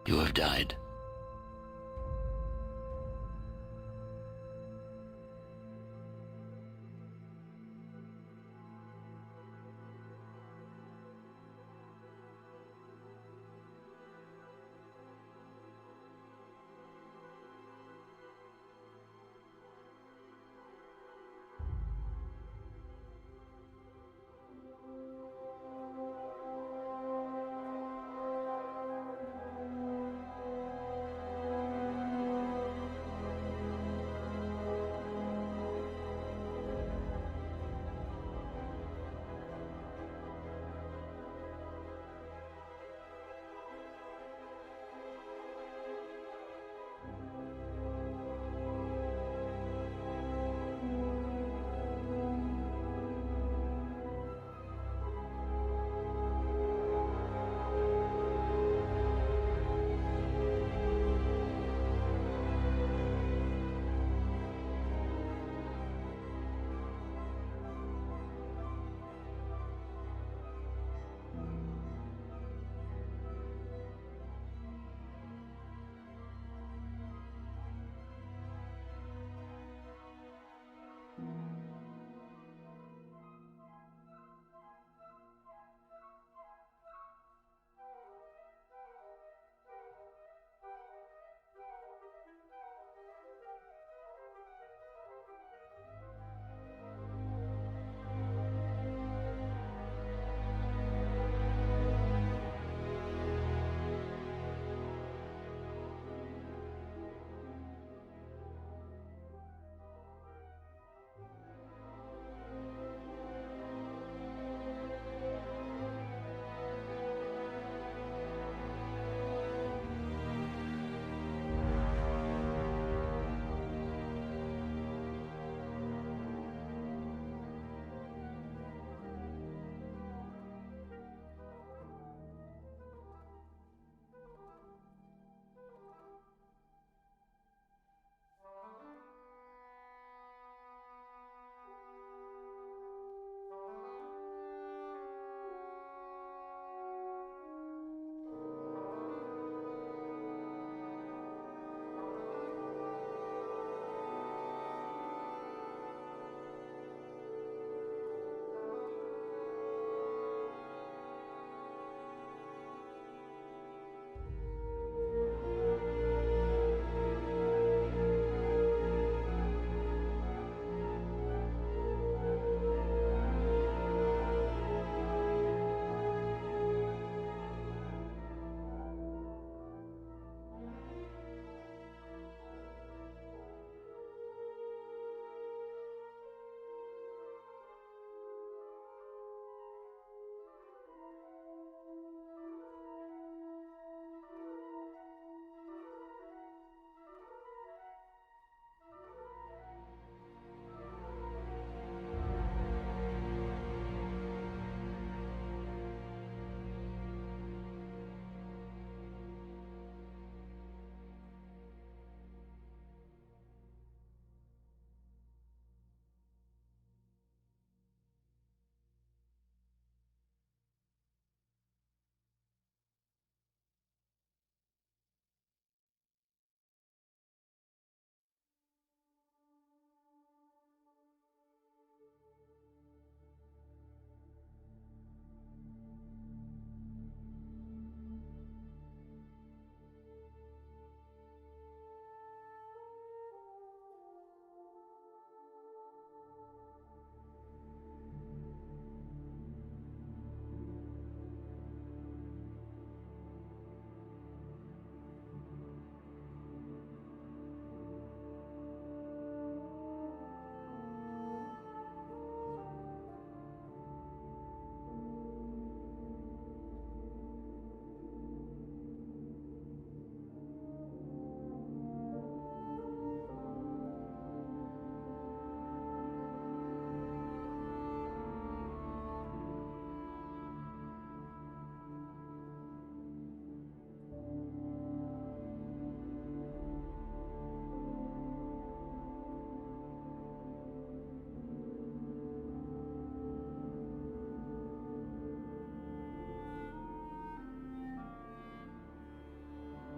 You have died.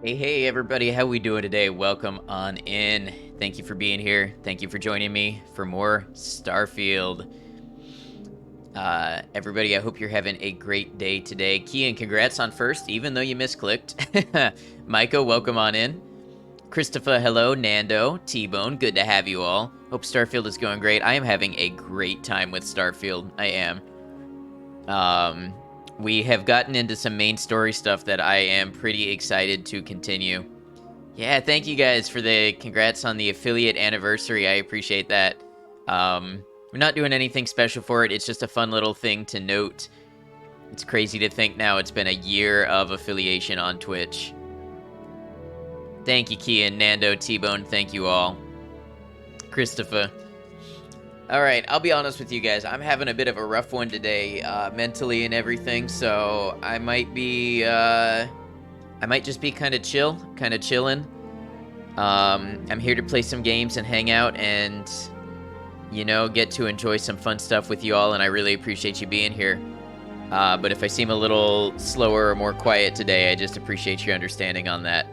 Hey everybody, how we doing today? Welcome on in. Thank you for being here. Thank you for joining me for more Starfield. Everybody, I hope you're having a great day today. Kian, congrats on first, even though you misclicked. Micah, welcome on in. Christopher, hello. Nando, T-Bone, good to have you all. Hope Starfield is going great. I am having a great time with Starfield. I am. We have gotten into some main story stuff that I am pretty excited to continue. Yeah, thank you guys for the congrats on the affiliate anniversary. I appreciate that. We're not doing anything special for it. It's just a fun little thing to note. It's crazy to think now it's been a year of affiliation on Twitch. Thank you, Kian, Nando, T-Bone. Thank you all. Christopher. All right, I'll be honest with you guys. I'm having a bit of a rough one today, mentally and everything. So I might just be kind of chilling. I'm here to play some games and hang out and, get to enjoy some fun stuff with you all, and I really appreciate you being here. But if I seem a little slower or more quiet today, I just appreciate your understanding on that.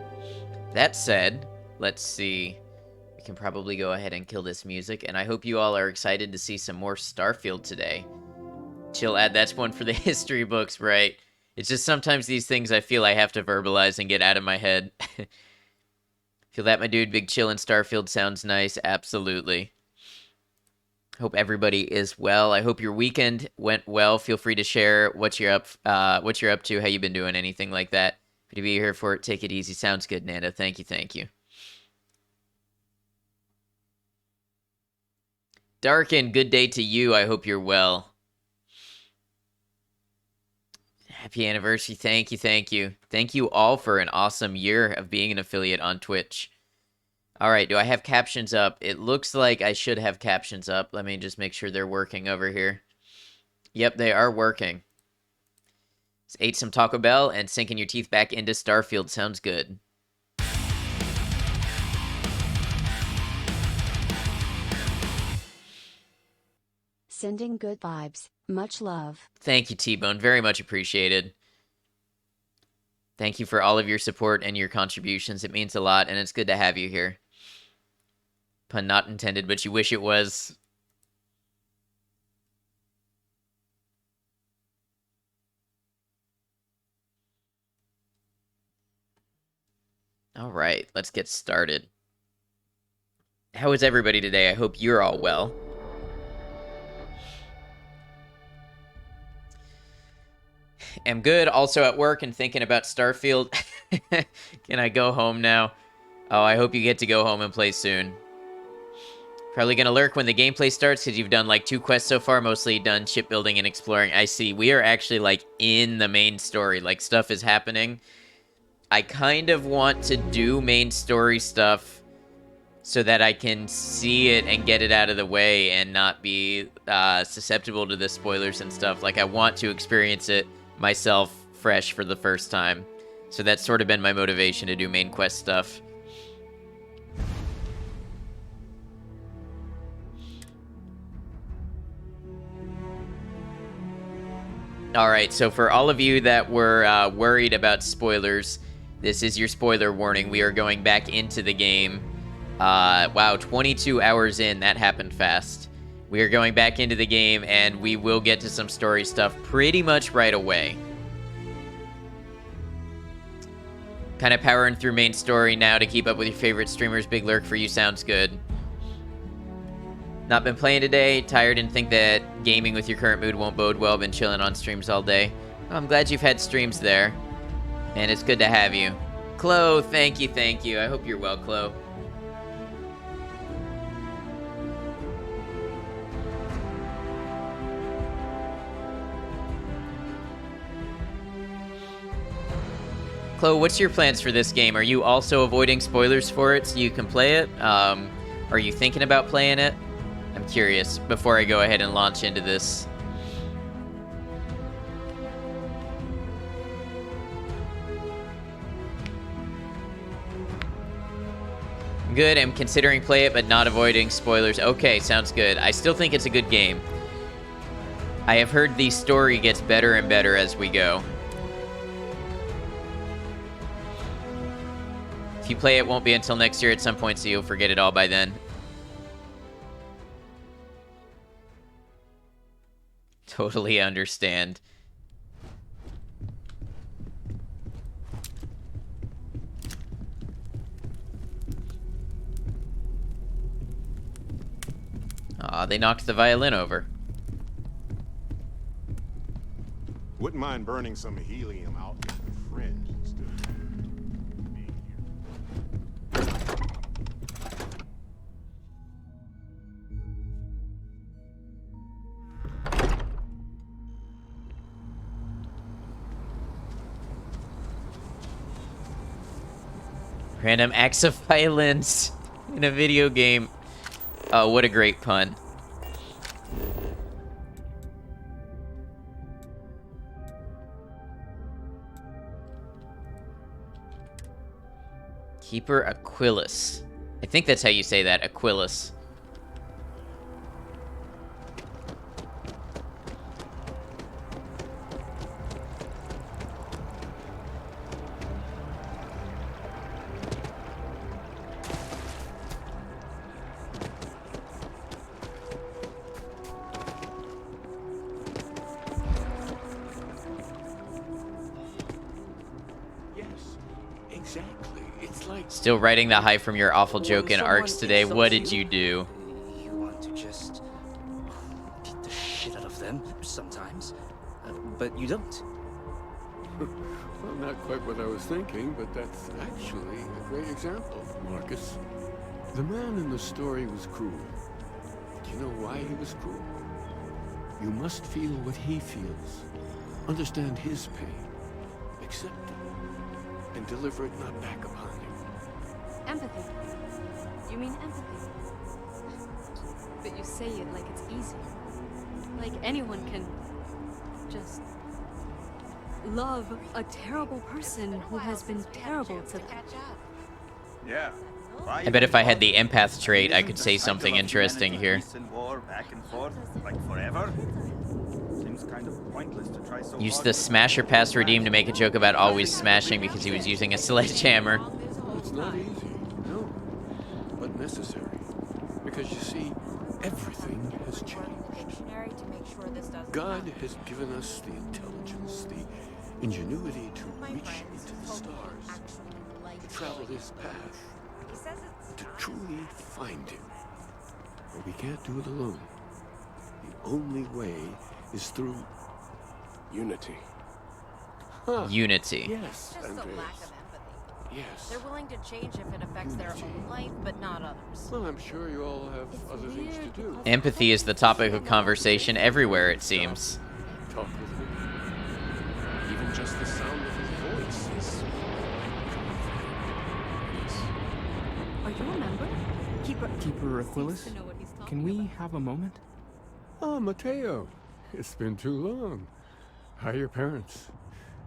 That said, let's see. We can probably go ahead and kill this music, and I hope you all are excited to see some more Starfield today. Chill, Ad, that's one for the history books, right? It's just sometimes these things I feel I have to verbalize and get out of my head. Feel that, my dude? Big chill in Starfield sounds nice. Absolutely. Hope everybody is well. I hope your weekend went well. Feel free to share what you're up to, how you've been doing, anything like that. Happy to be here for it. Take it easy. Sounds good, Nanda. Thank you. Darkin, good day to you. I hope you're well. Happy anniversary. Thank you. Thank you all for an awesome year of being an affiliate on Twitch. All right, do I have captions up? It looks like I should have captions up. Let me just make sure they're working over here. Yep, they are working. Just ate some Taco Bell and sinking your teeth back into Starfield. Sounds good. Sending good vibes. Much love. Thank you, T-Bone. Very much appreciated. Thank you for all of your support and your contributions. It means a lot, and it's good to have you here. Pun not intended, but you wish it was. All right, let's get started. How is everybody today? I hope you're all well. Am good. Also at work and thinking about Starfield. Can I go home now? Oh, I hope you get to go home and play soon. Probably gonna lurk when the gameplay starts because you've done like 2 quests so far, mostly done shipbuilding and exploring. I see. We are actually like in the main story. Like stuff is happening. I kind of want to do main story stuff so that I can see it and get it out of the way and not be susceptible to the spoilers and stuff. Like I want to experience it myself fresh for the first time. So that's sort of been my motivation to do main quest stuff. Alright, so for all of you that were worried about spoilers, this is your spoiler warning. We are going back into the game. Wow, 22 hours in, that happened fast. We are going back into the game, and we will get to some story stuff pretty much right away. Kind of powering through main story now to keep up with your favorite streamers. Big lurk for you sounds good. Not been playing today. Tired and think that gaming with your current mood won't bode well. Been chilling on streams all day. Well, I'm glad you've had streams there. And it's good to have you. Chloe, thank you. I hope you're well, Chloe. Chloe, what's your plans for this game? Are you also avoiding spoilers for it so you can play it? Are you thinking about playing it? I'm curious before I go ahead and launch into this. Good, I'm considering play it, but not avoiding spoilers. Okay, sounds good. I still think it's a good game. I have heard the story gets better and better as we go. you play, it won't be until next year at some point, so you'll forget it all by then. Totally understand. Aw, they knocked the violin over. Wouldn't mind burning some helium out in the fringe instead of being here. Random acts of violence in a video game. Oh, what a great pun. Keeper Aquilus. I think that's how you say that, Aquilus. Still writing the high from your awful joke in arcs today. What did you do? You want to just beat the shit out of them sometimes, but you don't. Well, not quite what I was thinking, but that's actually a great example, Marcus. The man in the story was cruel. Do you know why he was cruel? You must feel what he feels. Understand his pain. Accept it. And deliver it not back upon him. Empathy. You mean empathy? But you say it like it's easy. Like anyone can just love a terrible person who has been terrible to them. Yeah. I bet if I had the empath trait, I could say something interesting here. Back and forth, like forever. Seems kind of pointless to try so Use hard the to- smasher pass redeem to make a joke about always smashing because he was using a sledgehammer. It's not easy, no, but necessary. Because you see, everything has changed. God has given us the intelligence, the ingenuity to reach into the stars, to travel his path, to truly find him. But we can't do it alone. The only way is through unity. Huh. Unity. Yes, Just a Andreas. lack of empathy. Yes. They're willing to change if it affects their own life, but not others. Well, I'm sure you all have other things to do. Empathy is the topic of conversation everywhere, it seems. Talk with him. Even just the sound of his voice is Are you a member? Keeper Aquilus, To know what he's talking can we about. have a moment? Ah, Mateo. It's been too long. How are your parents?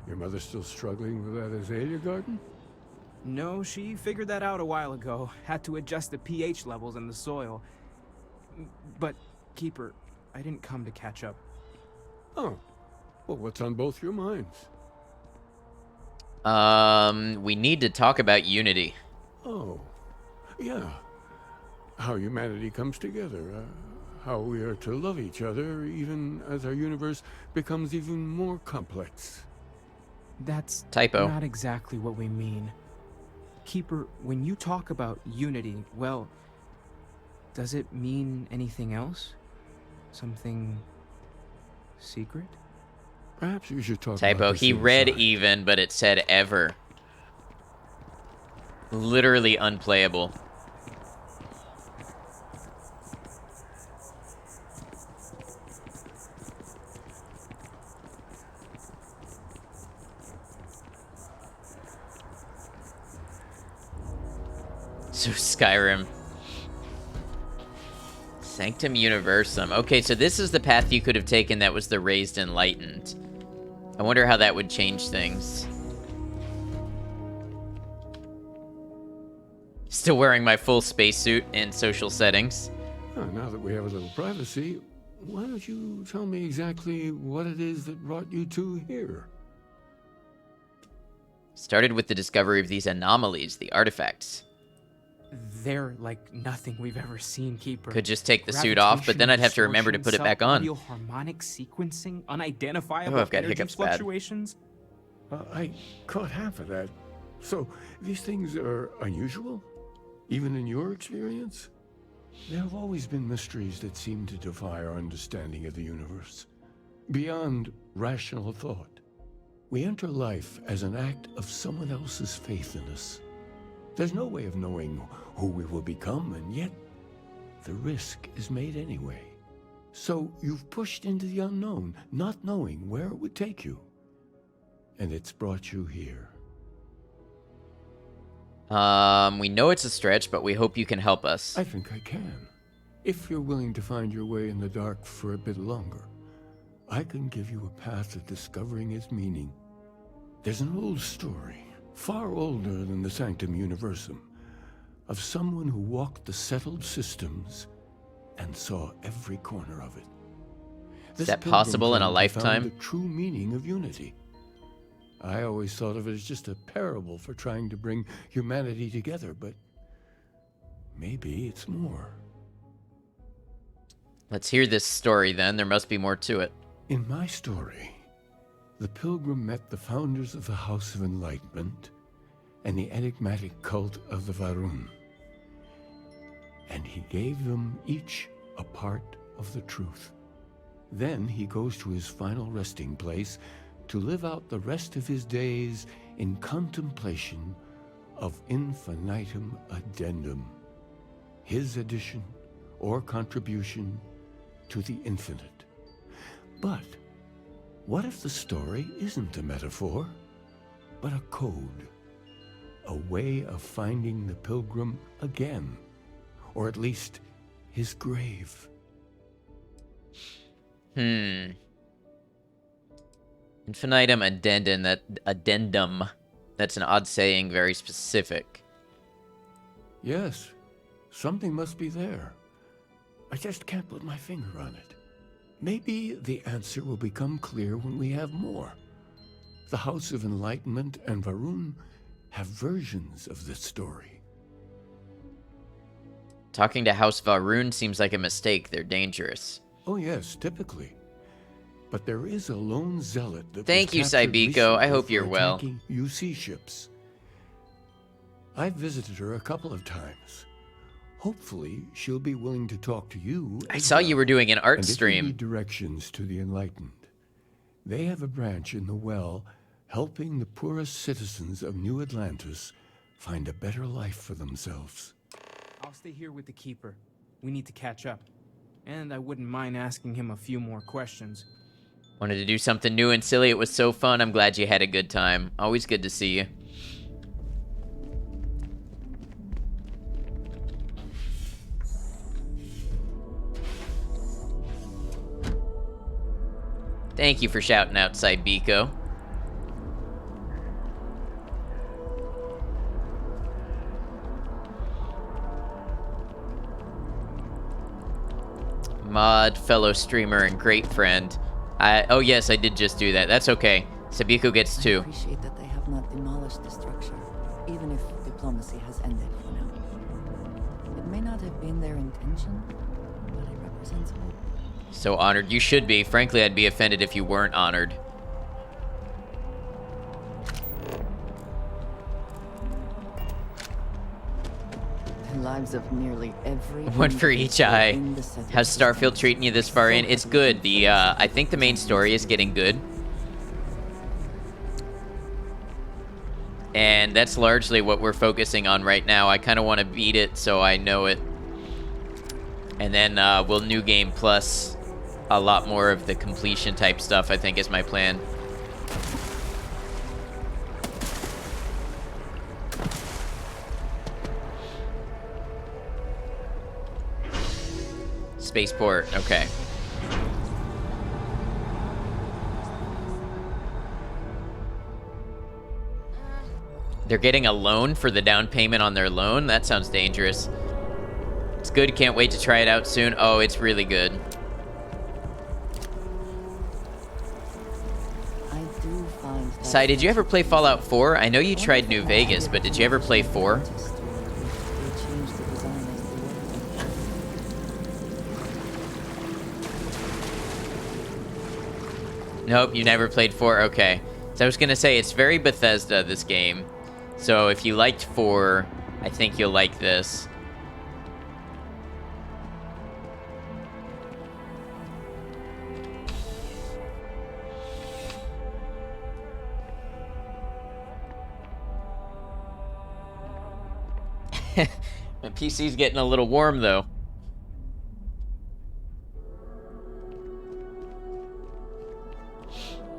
Your mother still struggling with that azalea garden? No, she figured that out a while ago. Had to adjust the pH levels in the soil. But, Keeper, I didn't come to catch up. Oh. Well, what's on both your minds? We need to talk about unity. Oh. Yeah. How humanity comes together. How we are to love each other even as our universe becomes even more complex. That's Typo. not exactly what we mean. Keeper, when you talk about unity, well, does it mean anything else? Something secret? Perhaps you should talk Typo. about this He read inside. even, but it said ever. Literally unplayable. So Skyrim. Sanctum Universum. Okay, so this is the path you could have taken that was the Raised Enlightened. I wonder how that would change things. Still wearing my full spacesuit in social settings. Now that we have a little privacy, why don't you tell me exactly what it is that brought you two here? Started with the discovery of these anomalies, the artifacts. They're like nothing we've ever seen, Keeper. Could just take the suit off, but then I'd have to remember to put it back on. Audio harmonic sequencing, unidentifiable Oh, I've got energy hiccups bad. fluctuations. I caught half of that. So, these things are unusual? Even in your experience? There have always been mysteries that seem to defy our understanding of the universe. Beyond rational thought. We enter life as an act of someone else's faith in us. There's no way of knowing who we will become, and yet the risk is made anyway. So you've pushed into the unknown, not knowing where it would take you. And it's brought you here. We know it's a stretch, but we hope you can help us. I think I can. If you're willing to find your way in the dark for a bit longer, I can give you a path of discovering its meaning. There's an old story, far older than the Sanctum Universum, of someone who walked the settled systems and saw every corner of it. Is that possible in a lifetime? Found the true meaning of unity. I always thought of it as just a parable for trying to bring humanity together, but maybe it's more. Let's hear this story then. There must be more to it. In my story, the pilgrim met the founders of the House of Enlightenment and the enigmatic cult of the Varun. And he gave them each a part of the truth. Then he goes to his final resting place to live out the rest of his days in contemplation of infinitum addendum, his addition or contribution to the infinite. But what if the story isn't a metaphor, but a code, a way of finding the pilgrim again, or at least his grave? Infinitum addendum. That's an odd saying, very specific. Yes, something must be there. I just can't put my finger on it. Maybe the answer will become clear when we have more. The House of Enlightenment and Varun have versions of this story. Talking to House Varun seems like a mistake. They're dangerous. Oh yes, typically. But there is a lone zealot that Thank was you, captured Saibiko. I recently hope for you're well. attacking UC ships. I've visited her a couple of times. Hopefully, she'll be willing to talk to you. I saw you were doing an art and stream. If you need directions to the Enlightened, they have a branch in the Well helping the poorest citizens of New Atlantis find a better life for themselves. I'll stay here with the Keeper. We need to catch up. And I wouldn't mind asking him a few more questions. Wanted to do something new and silly. It was so fun. I'm glad you had a good time. Always good to see you. Thank you for shouting out, Saibiko. Mod, fellow streamer, and great friend. Oh yes, I did just do that. That's okay. Saibiko gets I two. appreciate that they have not demolished the structure, even if diplomacy has ended for now. It may not have been their intention, but it represents hope. So honored. You should be. Frankly, I'd be offended if you weren't honored. The lives of nearly every One for each eye. How's Starfield treating you this far in? It's good. I think the main story is getting good. And that's largely what we're focusing on right now. I kind of want to beat it so I know it. And then we'll New Game Plus a lot more of the completion type stuff, I think is my plan. Spaceport, okay. They're getting a loan for the down payment on their loan? That sounds dangerous. It's good, can't wait to try it out soon. Oh, it's really good. I do find that Sai, did you ever play Fallout 4? I know you one tried of New the Vegas, but did you ever play 4? artists to which they changed the design as they worked. Nope, you never played 4? Okay. So I was gonna say, it's very Bethesda, this game. So if you liked 4, I think you'll like this. My PC's getting a little warm, though.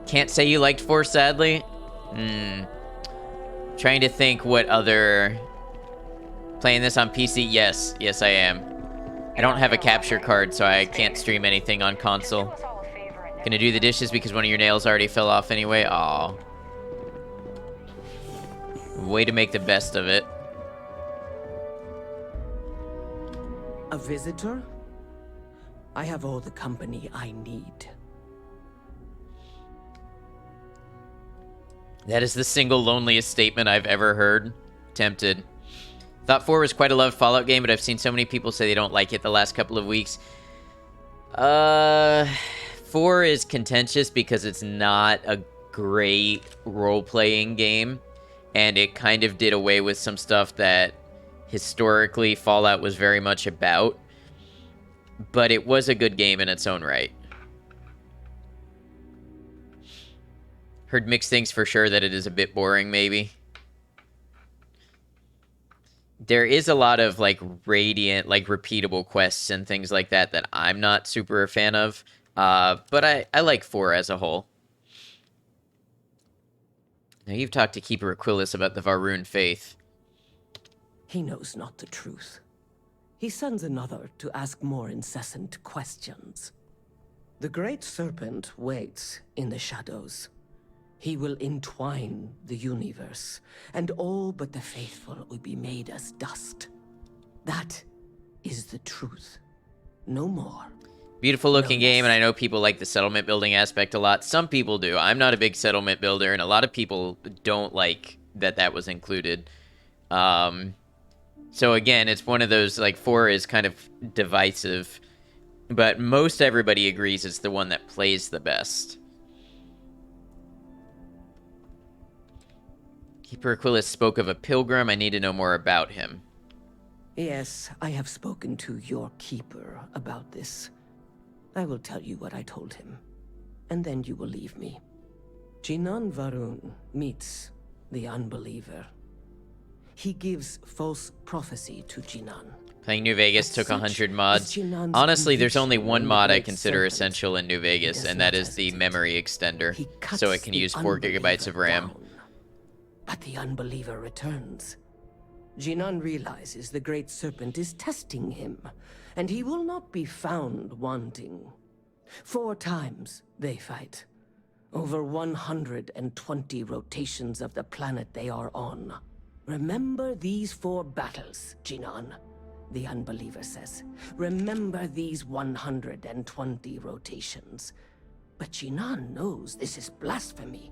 Can't say you liked 4, sadly. Trying to think what other... Playing this on PC? Yes. Yes, I am. I don't have a capture card, so I can't stream anything on console. Gonna do the dishes because one of your nails already fell off anyway? Aw. Way to make the best of it. A visitor? I have all the company I need. That is the single loneliest statement I've ever heard. Tempted. Thought 4 was quite a loved Fallout game, but I've seen so many people say they don't like it the last couple of weeks. 4 is contentious because it's not a great role-playing game, and it kind of did away with some stuff that historically Fallout was very much about, but it was a good game in its own right. Heard mixed things for sure, that it is a bit boring, maybe. There is a lot of, like, radiant, like, repeatable quests and things like that that I'm not super a fan of, but I like 4 as a whole. Now, you've talked to Keeper Aquilus about the Varun faith. He knows not the truth. He sends another to ask more incessant questions. The Great Serpent waits in the shadows. He will entwine the universe, and all but the faithful will be made as dust. That is the truth. No more. Beautiful looking game, and I know people like the settlement building aspect a lot. Some people do. I'm not a big settlement builder, and a lot of people don't like that that was included. So again, it's one of those, like, 4 is kind of divisive, but most everybody agrees it's the one that plays the best. Keeper Aquilus spoke of a pilgrim. I need to know more about him. Yes, I have spoken to your keeper about this. I will tell you what I told him, and then you will leave me. Jinan Varun meets the unbeliever. He gives false prophecy to Jinan. Playing New Vegas took 100 mods. Honestly, there's only one mod I consider essential in New Vegas, and that is the memory extender, so it can use 4 gigabytes of RAM. But the unbeliever returns. Jinan realizes the Great Serpent is testing him, and he will not be found wanting. 4 times they fight. Over 120 rotations of the planet they are on. Remember these 4 battles, Jinan, the unbeliever says. Remember these 120 rotations. But Jinan knows this is blasphemy,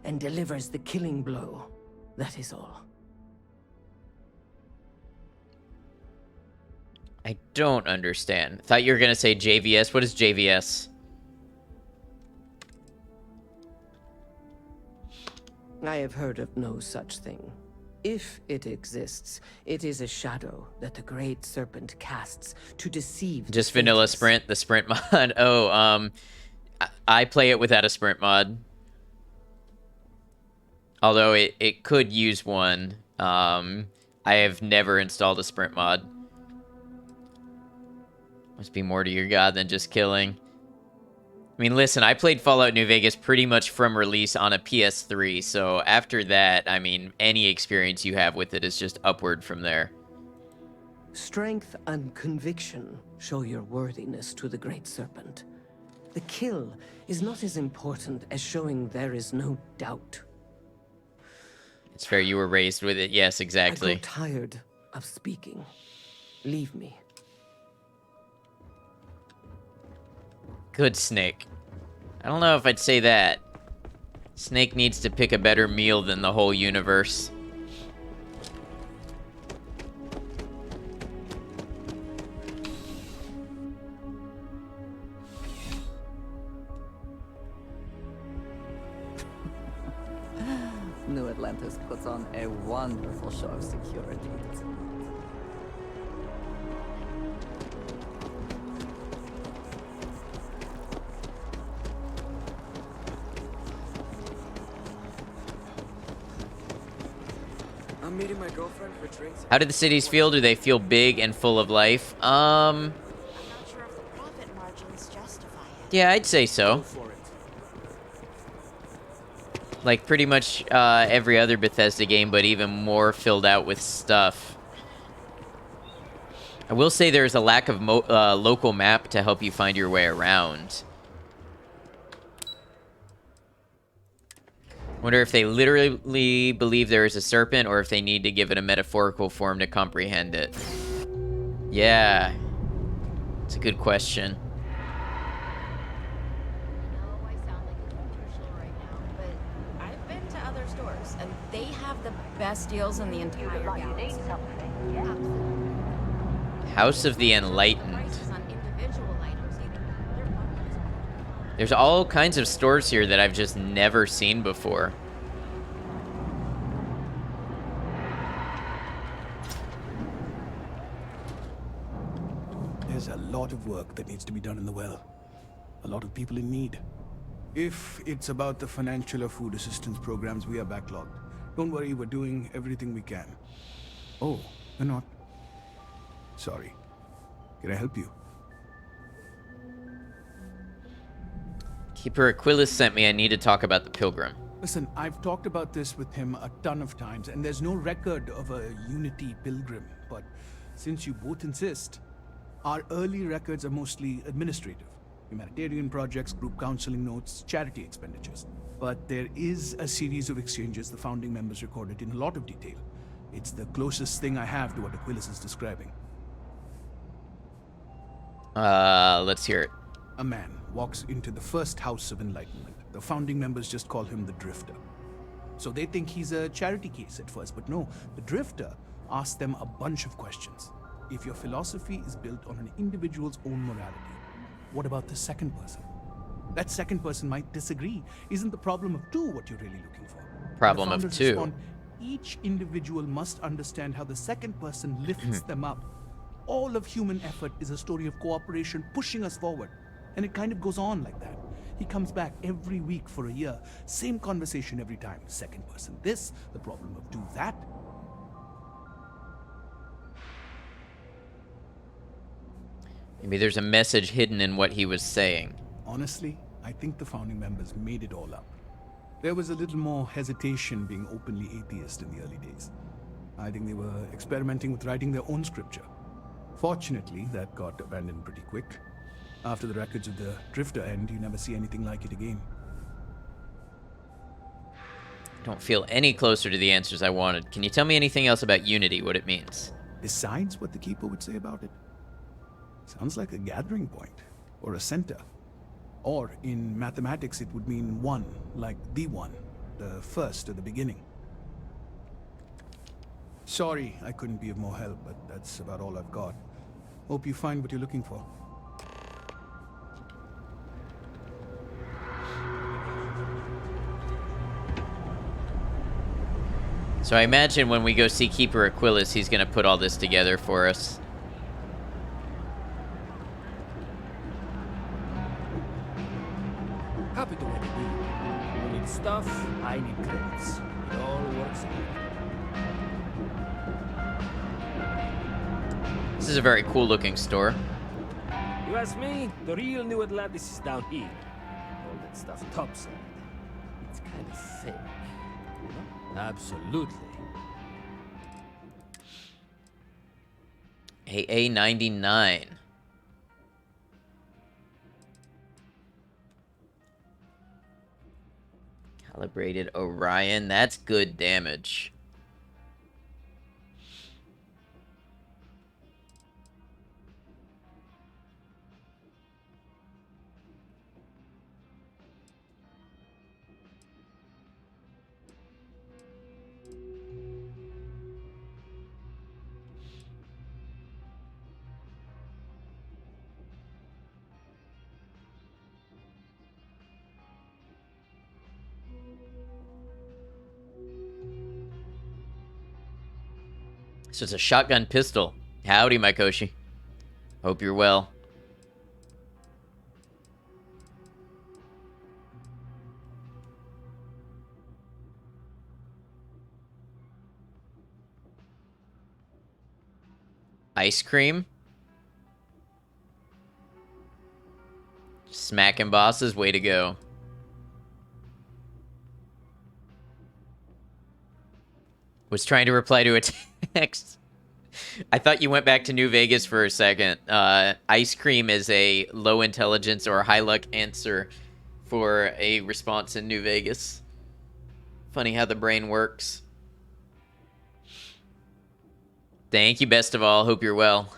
and delivers the killing blow. That is all. I don't understand. Thought you were going to say JVS. What is JVS? I have heard of no such thing. If it exists, it is a shadow that the Great Serpent casts to deceive. Just vanilla sprint, the sprint mod. Oh, I play it without a sprint mod. Although it could use one. I have never installed a sprint mod. Must be more to your god than just killing. I mean, listen, I played Fallout New Vegas pretty much from release on a PS3, so after that, I mean, any experience you have with it is just upward from there. Strength and conviction show your worthiness to the Great Serpent. The kill is not as important as showing there is no doubt. It's fair, you were raised with it. Yes, exactly. I grow tired of speaking. Leave me. Good snake. I don't know if I'd say that. Snake needs to pick a better meal than the whole universe. New Atlantis puts on a wonderful show of security. I'm meeting my girlfriend for drinks. How do the cities feel? Do they feel big and full of life? I'm not sure if the profit margins justify it. Yeah, I'd say Go so. for it. Like pretty much every other Bethesda game, but even more filled out with stuff. I will say there's a lack of local map to help you find your way around. Wonder if they literally believe there is a serpent, or if they need to give it a metaphorical form to comprehend it. Yeah. It's a good question. I know I sound like a commercial right now, but I've been to other stores, and they have the best deals in the entire galaxy. Absolutely. House of the Enlightened. Prices on individual items either. They're marked. There's all kinds of stores here that I've just never seen before. There's a lot of work that needs to be done in the well. A lot of people in need. If it's about the financial or food assistance programs, we are backlogged. Don't worry, we're doing everything we can. Oh, we're not. Sorry. Can I help you? Keeper Aquilus sent me. I need to talk about the Pilgrim. Listen, I've talked about this with him a ton of times, and there's no record of a Unity pilgrim. But since you both insist, our early records are mostly administrative. Humanitarian projects, group counseling notes, charity expenditures. But there is a series of exchanges the founding members recorded in a lot of detail. It's the closest thing I have to what Aquilus is describing. Let's hear it. A man walks into the first House of Enlightenment. The founding members just call him the Drifter. So they think he's a charity case at first, but no, the Drifter asks them a bunch of questions. If your philosophy is built on an individual's own morality, what about the second person? That second person might disagree. Isn't the problem of two what you're really looking for? Problem The of founders two. respond, each individual must understand how the second person lifts them up. All of human effort is a story of cooperation pushing us forward. And it kind of goes on like that. He comes back every week for a year. Same conversation every time. Second person this, the problem of two that. Maybe there's a message hidden in what he was saying. Honestly, I think the founding members made it all up. There was a little more hesitation being openly atheist in the early days. I think they were experimenting with writing their own scripture. Fortunately, that got abandoned pretty quick. After the records of the Drifter end, you never see anything like it again. Don't feel any closer to the answers I wanted. Can you tell me anything else about Unity, what it means? Besides what the Keeper would say about it? Sounds like a gathering point, or a center. Or, in mathematics, it would mean one, like the one, the first at the beginning. Sorry, I couldn't be of more help, but that's about all I've got. Hope you find what you're looking for. So I imagine when we go see Keeper Aquilus, he's going to put all this together for us. Happy to make a deal. You need stuff, I need credits. It all works out. This is a very cool looking store. You ask me, the real New Atlantis is down here. All that stuff topside. It's kind of fake. You know? Absolutely. AA-99. Calibrated Orion. That's good damage. So it's a shotgun pistol. Howdy, Mykoshi. Hope you're well. Ice cream? Smacking bosses, way to go. Was trying to reply to a text. I thought you went back to New Vegas for a second. Ice cream is a low intelligence or high luck answer for a response in New Vegas. Funny how the brain works. Thank you, best of all. Hope you're well.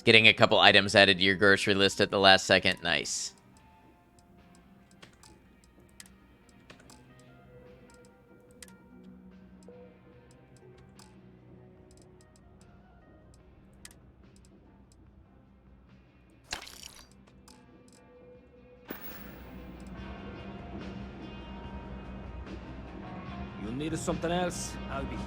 Getting a couple items added to your grocery list at the last second. Nice. You need something else? I'll be here.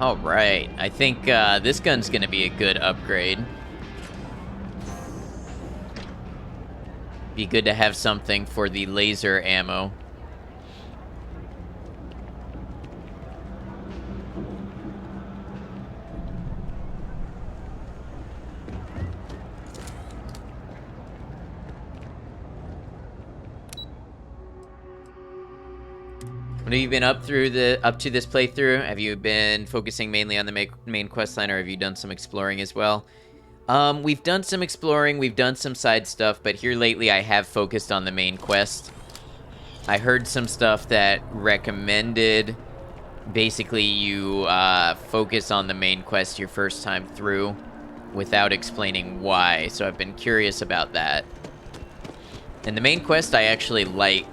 All right. I think this gun's going to be a good upgrade. Be good to have something for the laser ammo. What have you been up to this playthrough? Have you been focusing mainly on the main quest line, or have you done some exploring as well? We've done some exploring, we've done some side stuff, but here lately I have focused on the main quest. I heard some stuff that recommended basically you focus on the main quest your first time through without explaining why, so I've been curious about that. And the main quest I actually like.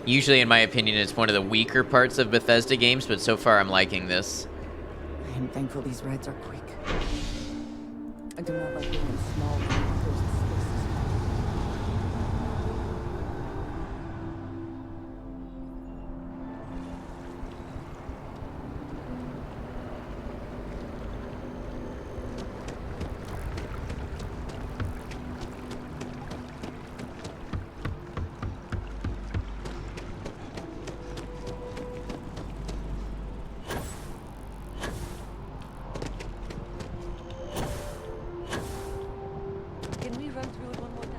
Usually, in my opinion, it's one of the weaker parts of Bethesda games, but so far I'm liking this. I am thankful these rides are quick. I do not like being in small, enclosed spaces. Can we run through it one more time?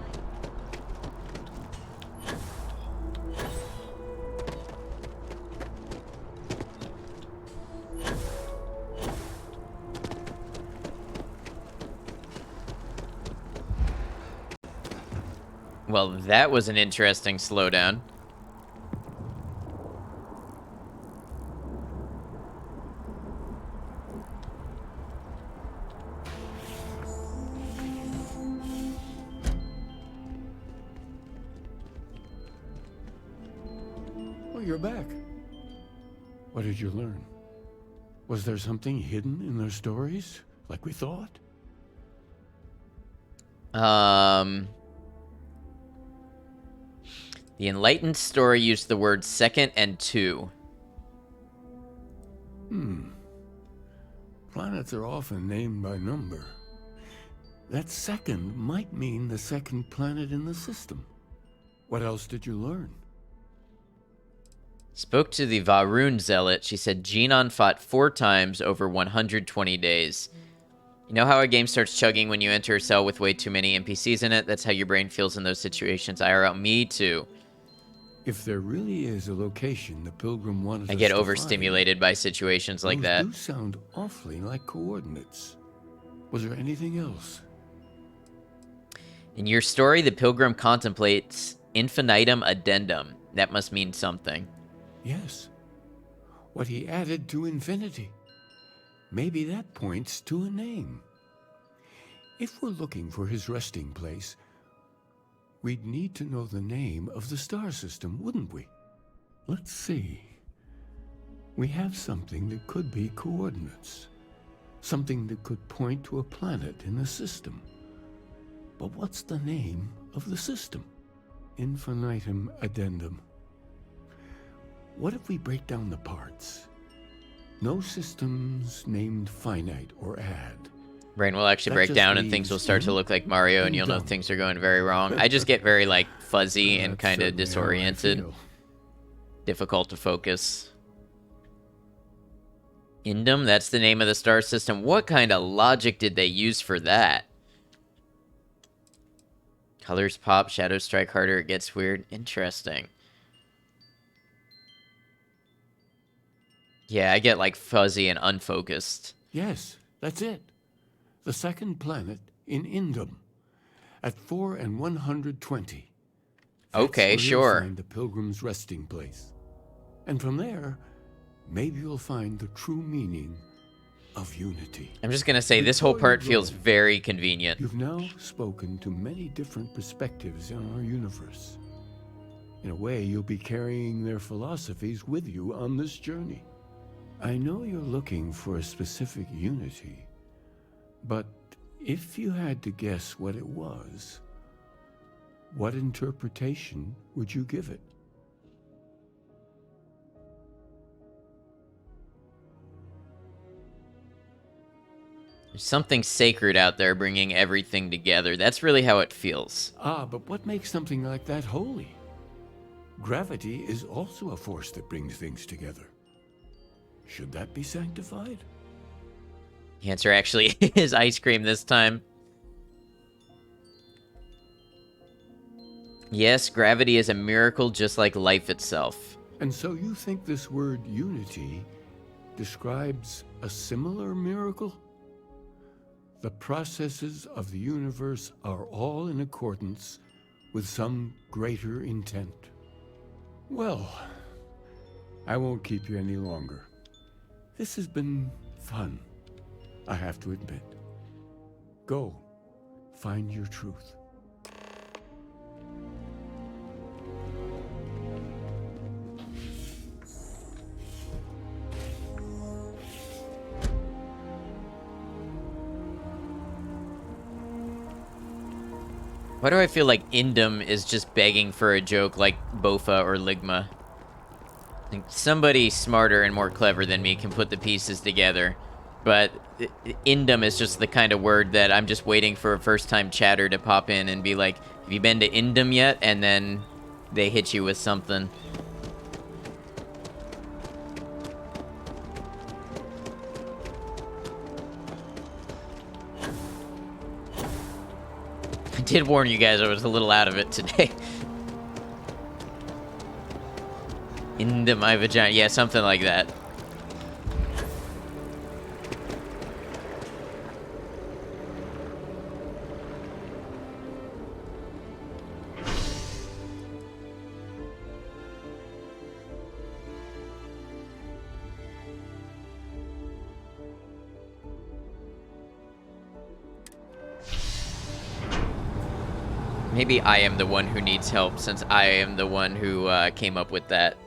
Well, that was an interesting slowdown. Oh, you're back. What did you learn? Was there something hidden in their stories, like we thought? The enlightened story used the words second and two. Planets are often named by number. That second might mean the second planet in the system. What else did you learn? Spoke to the Varun Zealot. She said Genon fought 4 times over 120 days. You know how a game starts chugging when you enter a cell with way too many NPCs in it? That's how your brain feels in those situations. IRL, me too. If there really is a location the Pilgrim wanted I us get to overstimulated by situations like those that. do sound awfully like coordinates. Was there anything else? In your story, the Pilgrim contemplates infinitum addendum. That must mean something. Yes. What he added to infinity. Maybe that points to a name. If we're looking for his resting place, we'd need to know the name of the star system, wouldn't we? Let's see. We have something that could be coordinates. Something that could point to a planet in the system. But what's the name of the system? Infinitum addendum. What if we break down the parts? No systems named finite or add. Brain will actually break down and things will start to look like Mario and you'll know things are going very wrong. I just get very, like, fuzzy and kind of disoriented. Difficult to focus. Indum, that's the name of the star system. What kind of logic did they use for that? Colors pop, shadows strike harder, it gets weird. Interesting. Yeah, I get, like, fuzzy and unfocused. Yes, that's it. The second planet in Indum. At 4 and 120. Okay, That's where you'll sure. find the Pilgrim's resting place. And from there, maybe you'll find the true meaning of unity. I'm just gonna say, this whole part feels very convenient. You've now spoken to many different perspectives in our universe. In a way, you'll be carrying their philosophies with you on this journey. I know you're looking for a specific unity, but if you had to guess what it was, what interpretation would you give it? There's something sacred out there bringing everything together. That's really how it feels. Ah, but what makes something like that holy? Gravity is also a force that brings things together. Should that be sanctified? The answer actually is ice cream this time. Yes, gravity is a miracle just like life itself. And so you think this word unity describes a similar miracle? The processes of the universe are all in accordance with some greater intent. Well, I won't keep you any longer. This has been fun, I have to admit. Go, find your truth. Why do I feel like Indum is just begging for a joke like Bofa or Ligma? Like somebody smarter and more clever than me can put the pieces together. But Indum is just the kind of word that I'm just waiting for a first-time chatter to pop in and be like, have you been to Indum yet? And then they hit you with something. I did warn you guys I was a little out of it today. Into my vagina. Yeah, something like that. Maybe I am the one who needs help, since I am the one who came up with that.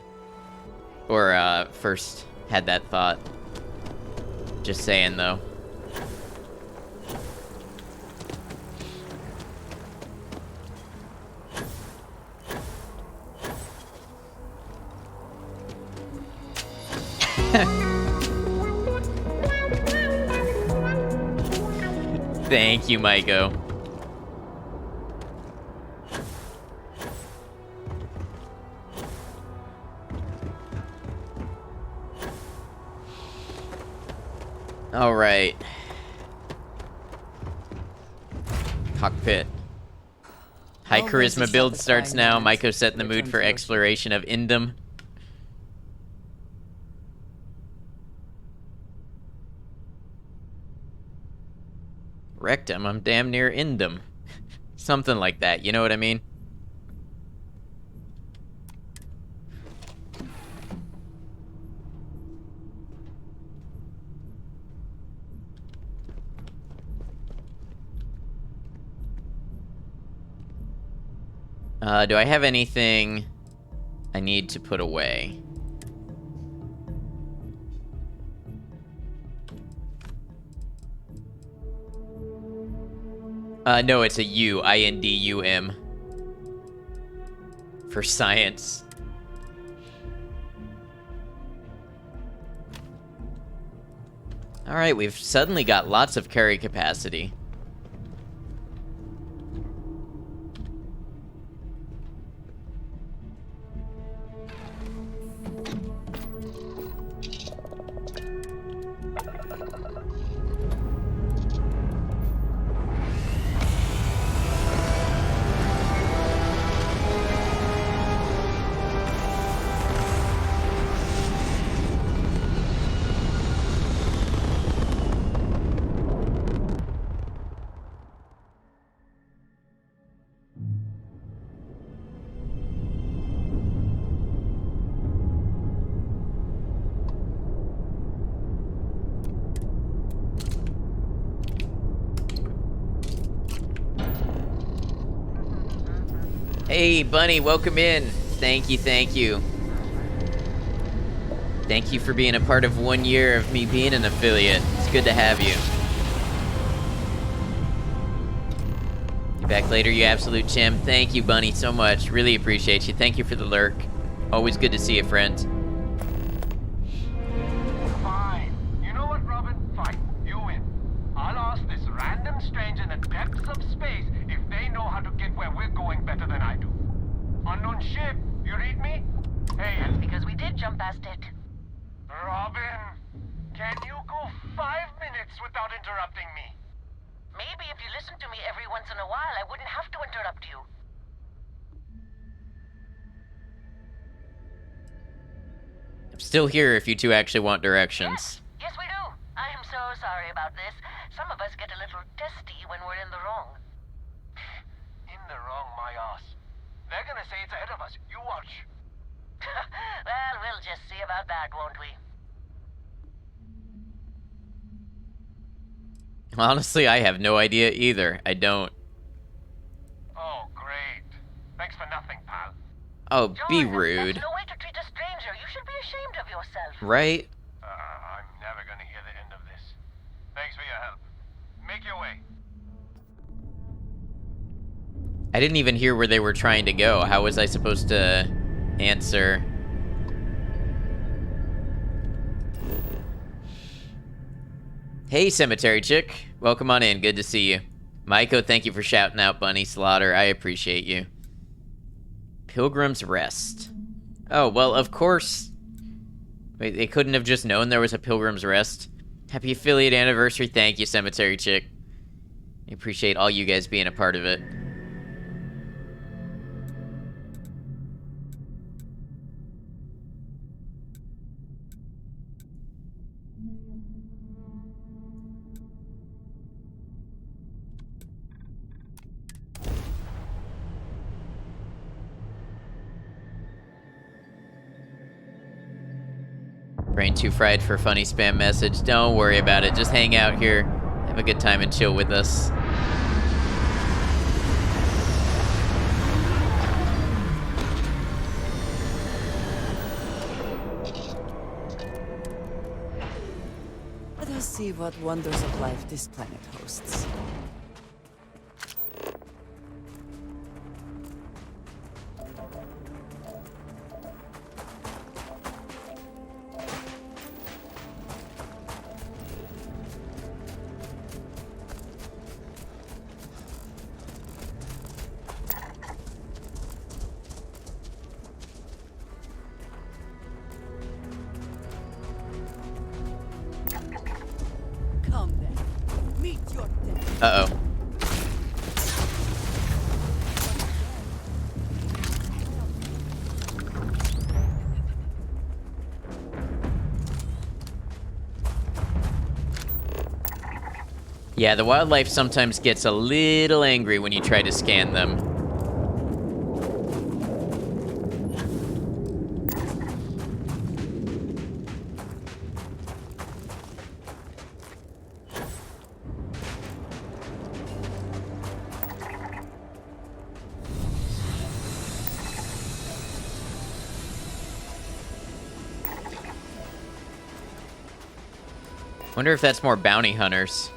Or first had that thought. Just saying, though. Thank you, Maiko. All right. Cockpit. High Always a charisma build starts satisfying now. moment. Maiko set in the mood Return for to your exploration of Indum. Rectum, I'm damn near Indum. Something like that, you know what I mean? Do I have anything I need to put away? No, it's a U. INDUM. For science. Alright, we've suddenly got lots of carry capacity. Hey, Bunny, welcome in. Thank you, thank you. Thank you for being a part of 1 year of me being an affiliate. It's good to have you. Be back later, you absolute chim. Thank you, Bunny, so much. Really appreciate you. Thank you for the lurk. Always good to see you, friend. Fine. You know what, Robin? Fine. You win. I'll ask this random stranger in the depths of space if they know how to get where we're going better than I do. Unknown ship, you read me? Hey. That's because we did jump past it. Robin, can you go 5 minutes without interrupting me? Maybe if you listened to me every once in a while, I wouldn't have to interrupt you. I'm still here if you two actually want directions. Yes, we do. I am so sorry about this. Some of us get a little testy when we're in the wrong. In the wrong, my ass. They're gonna say it's ahead of us. You watch. Well, we'll just see about that, won't we? Honestly, I have no idea either. I don't. Oh, great. Thanks for nothing, pal. Oh, be George, rude. that's no way to treat a stranger. You should be ashamed of yourself. Right? I'm never gonna hear the end of this. Thanks for your help. Make your way. I didn't even hear where they were trying to go. How was I supposed to answer? Hey, Cemetery Chick. Welcome on in. Good to see you. Maiko, thank you for shouting out Bunny Slaughter. I appreciate you. Pilgrim's Rest. Oh, well, of course. Wait, they couldn't have just known there was a Pilgrim's Rest. Happy affiliate anniversary. Thank you, Cemetery Chick. I appreciate all you guys being a part of it. Brain too fried for a funny spam message. Don't worry about it. Just hang out here. Have a good time and chill with us. Let us see what wonders of life this planet hosts. Uh-oh. Yeah, the wildlife sometimes gets a little angry when you try to scan them. Wonder if that's more bounty hunters.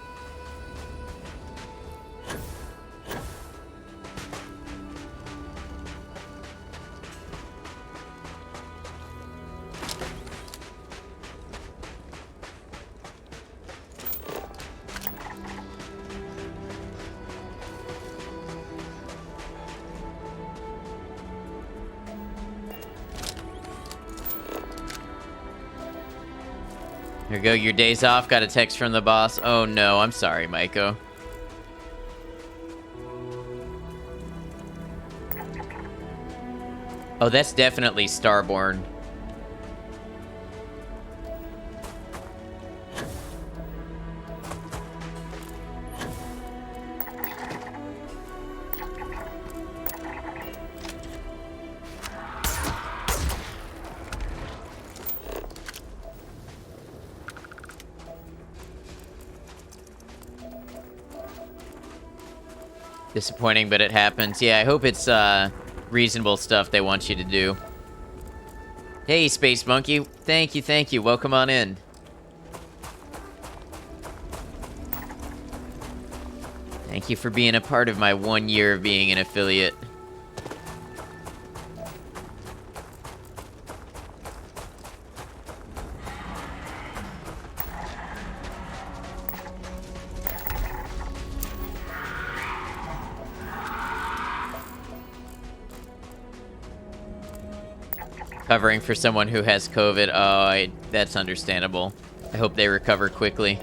Here you go, your day's off. Got a text from the boss. Oh no, I'm sorry, Maiko. Oh, that's definitely Starborn. Disappointing, but it happens. Yeah, I hope it's reasonable stuff they want you to do. Hey, Space Monkey. Thank you, thank you. Welcome on in. Thank you for being a part of my 1 year of being an affiliate. Covering for someone who has COVID. Oh, that's understandable. I hope they recover quickly.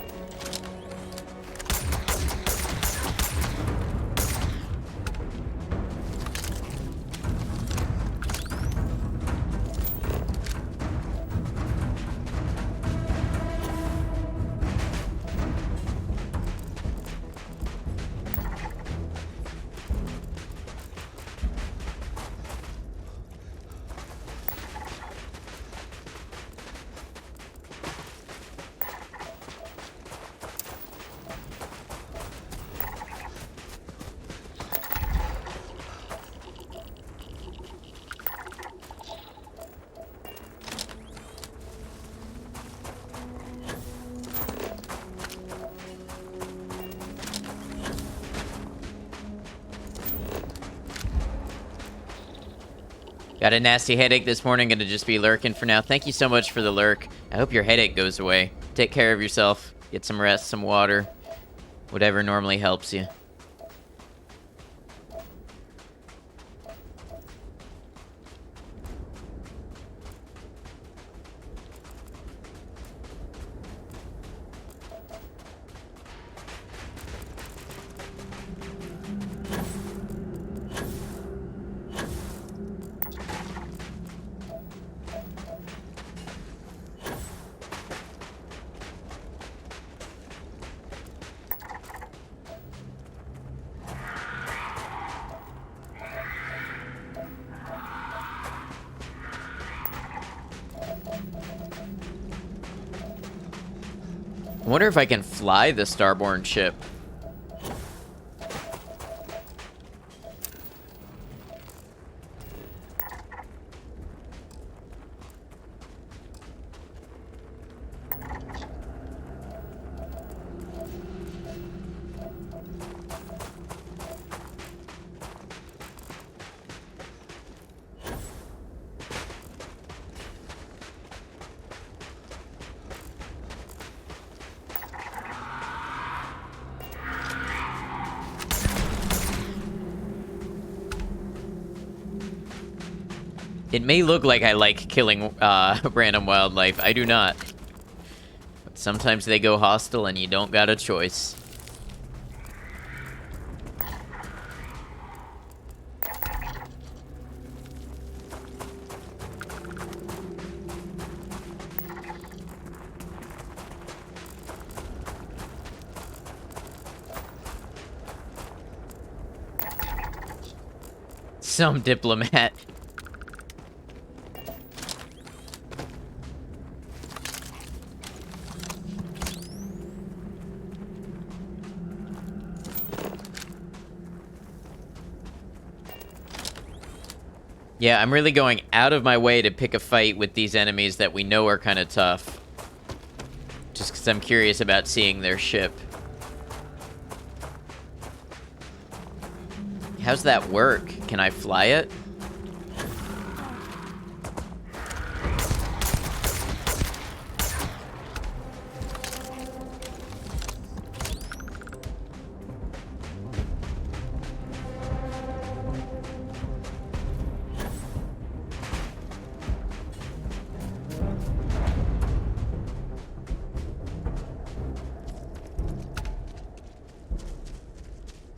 Got a nasty headache this morning, gonna just be lurking for now. Thank you so much for the lurk. I hope your headache goes away. Take care of yourself. Get some rest, some water. Whatever normally helps you. I wonder if I can fly the Starborn ship. It may look like I like killing random wildlife. I do not. But sometimes they go hostile and you don't got a choice. Some diplomat. Yeah, I'm really going out of my way to pick a fight with these enemies that we know are kind of tough. Just because I'm curious about seeing their ship. How's that work? Can I fly it?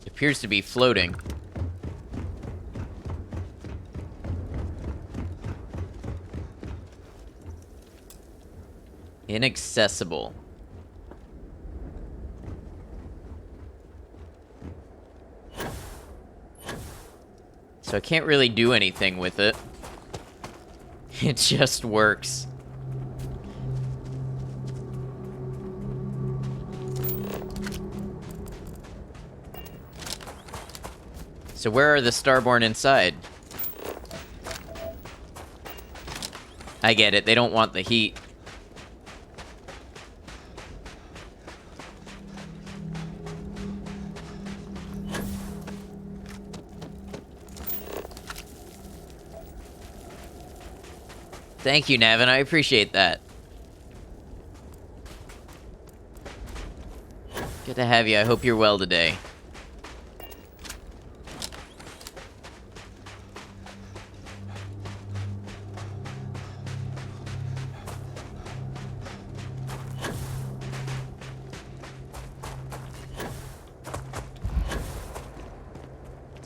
Appears to be floating. Inaccessible. So I can't really do anything with it. It just works. So where are the Starborn inside? I get it, they don't want the heat. Thank you, Navin, I appreciate that. Good to have you, I hope you're well today.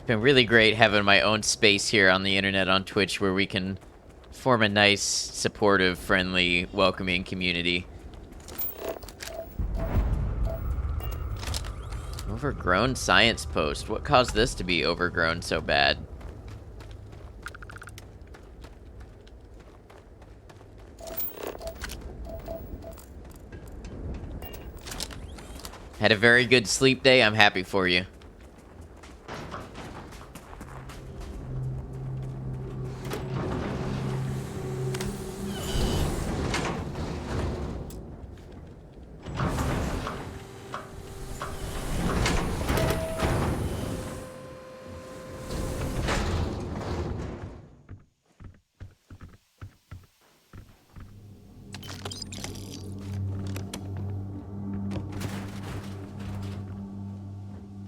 Been really great having my own space here on the internet on Twitch where we can form a nice, supportive, friendly, welcoming community. Overgrown science post. What caused this to be overgrown so bad? Had a very good sleep day. I'm happy for you.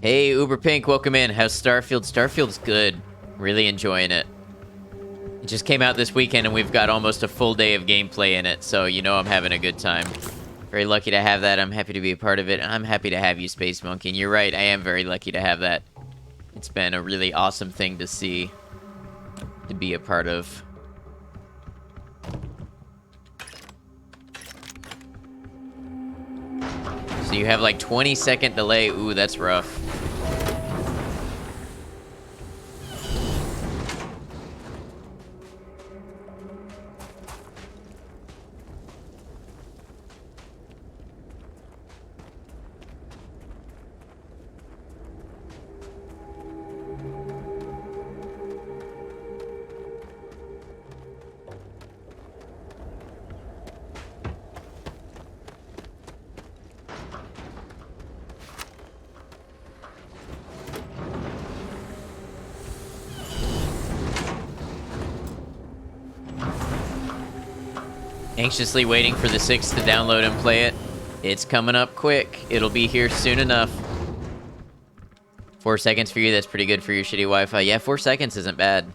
Hey, Uber Pink, welcome in. How's Starfield? Starfield's good. Really enjoying it. It just came out this weekend and we've got almost a full day of gameplay in it, so you know I'm having a good time. Very lucky to have that. I'm happy to be a part of it, and I'm happy to have you, Space Monkey. And you're right, I am very lucky to have that. It's been a really awesome thing to see, to be a part of. So you have like 20-second delay. Ooh, that's rough. Anxiously waiting for the 6 to download and play it. It's coming up quick. It'll be here soon enough. 4 seconds for you, that's pretty good for your shitty Wi-Fi. Yeah, 4 seconds isn't bad.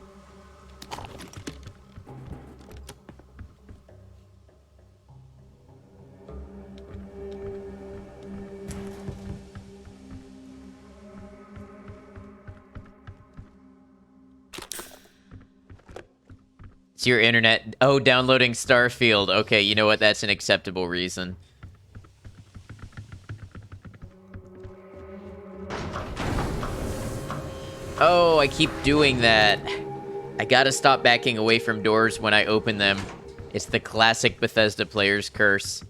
It's your internet. Oh, downloading Starfield. Okay, you know what? That's an acceptable reason. Oh, I keep doing that. I gotta stop backing away from doors when I open them. It's the classic Bethesda player's curse.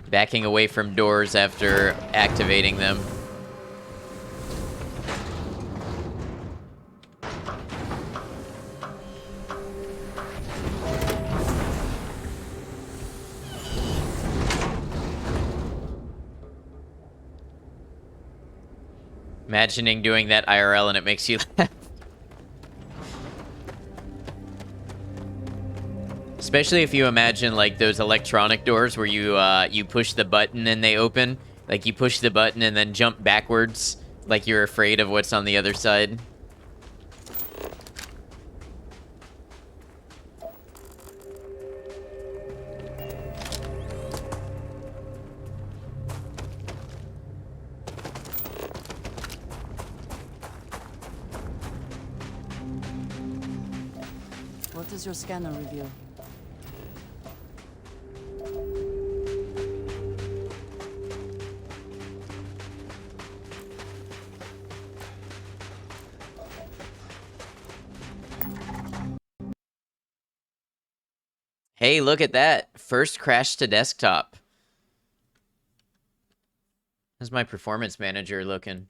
Backing away from doors after activating them. Imagining doing that IRL and it makes you laugh. Especially if you imagine like those electronic doors where you push the button and they open. Like you push the button and then jump backwards, like you're afraid of what's on the other side. What does your scanner reveal? Hey, look at that. First crash to desktop. How's my performance manager looking?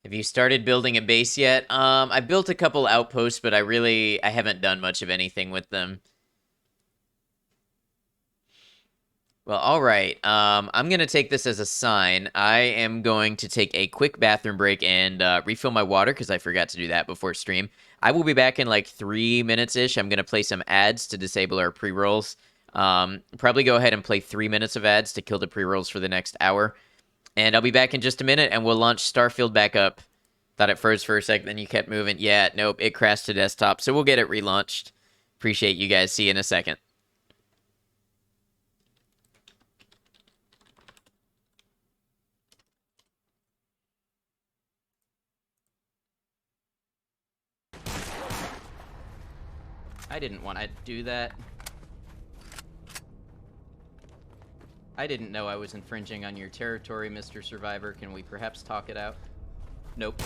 Have you started building a base yet? I built a couple outposts, but I haven't done much of anything with them. Well, all right. I'm going to take this as a sign. I am going to take a quick bathroom break and refill my water because I forgot to do that before stream. I will be back in like 3 minutes-ish. I'm going to play some ads to disable our pre-rolls. Probably go ahead and play 3 minutes of ads to kill the pre-rolls for the next hour. And I'll be back in just a minute, and we'll launch Starfield back up. Thought it froze for a sec, then you kept moving. Yeah, nope, it crashed to desktop, so we'll get it relaunched. Appreciate you guys. See you in a second. I didn't want to do that. I didn't know I was infringing on your territory, Mr. Survivor. Can we perhaps talk it out? Nope.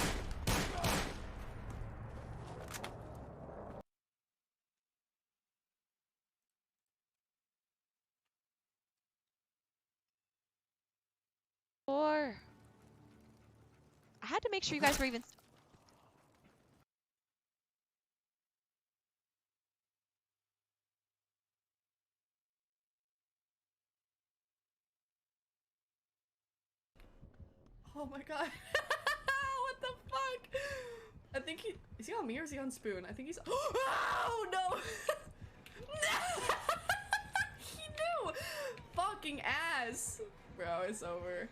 Or I had to make sure you guys were even. Oh my god. What the fuck? I think is he on me or is he on Spoon? I think he's. Oh no! He knew! Fucking ass! Bro, it's over.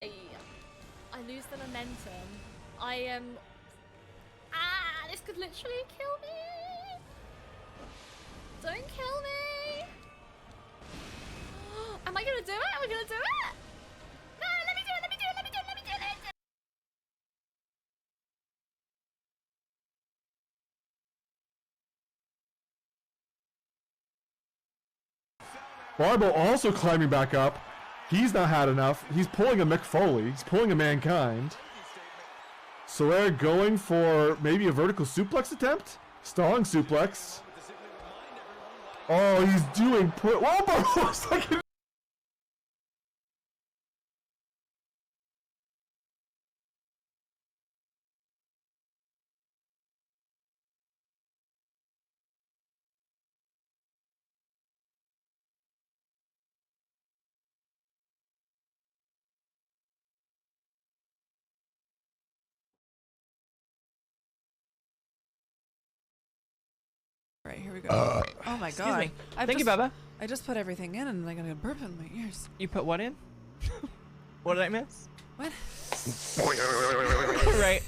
I lose the momentum. I am. Ah, this could literally kill me. Don't kill me. Am I gonna do it? Am I gonna do it? No, let me do it. Let me do it. Let me do it. Let me do it. Let me do it. Barbo also climbing back up. He's not had enough. He's pulling a Mick Foley. He's pulling a Mankind. Solaire going for maybe a vertical suplex attempt? Stalling suplex. Oh, he's doing Whoa, Barbo's like Right, here we go. Oh my god. Excuse me. Thank you, Bubba. I just put everything in and I got a burp in my ears. You put what in? What did I miss? What? Right.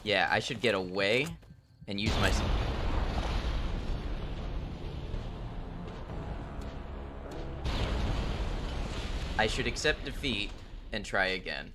Yeah, I should get away and use my... I should accept defeat and try again.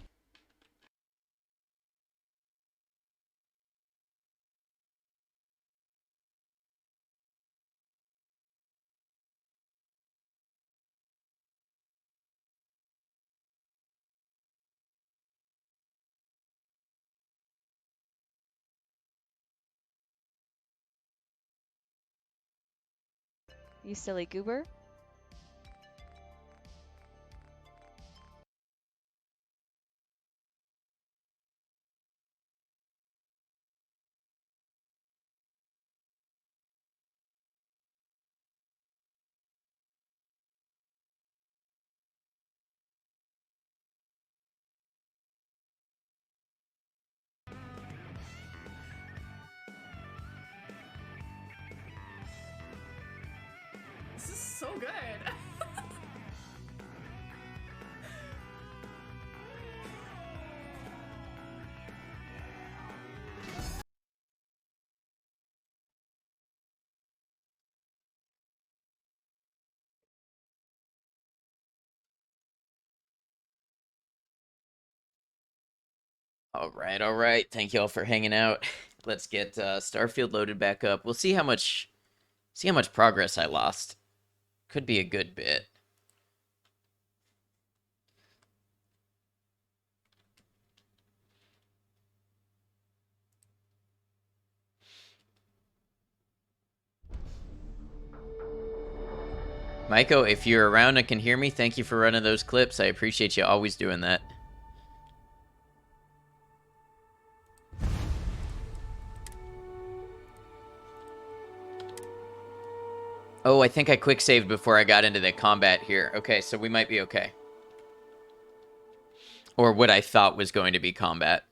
You silly goober. This is so good. All right. Thank you all for hanging out. Let's get Starfield loaded back up. We'll see how much progress I lost. Could be a good bit. Maiko, if you're around and can hear me, thank you for running those clips. I appreciate you always doing that. Oh, I think I quick saved before I got into the combat here. Okay, so we might be okay. Or what I thought was going to be combat.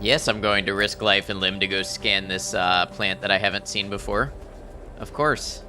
Yes, I'm going to risk life and limb to go scan this plant that I haven't seen before. Of course.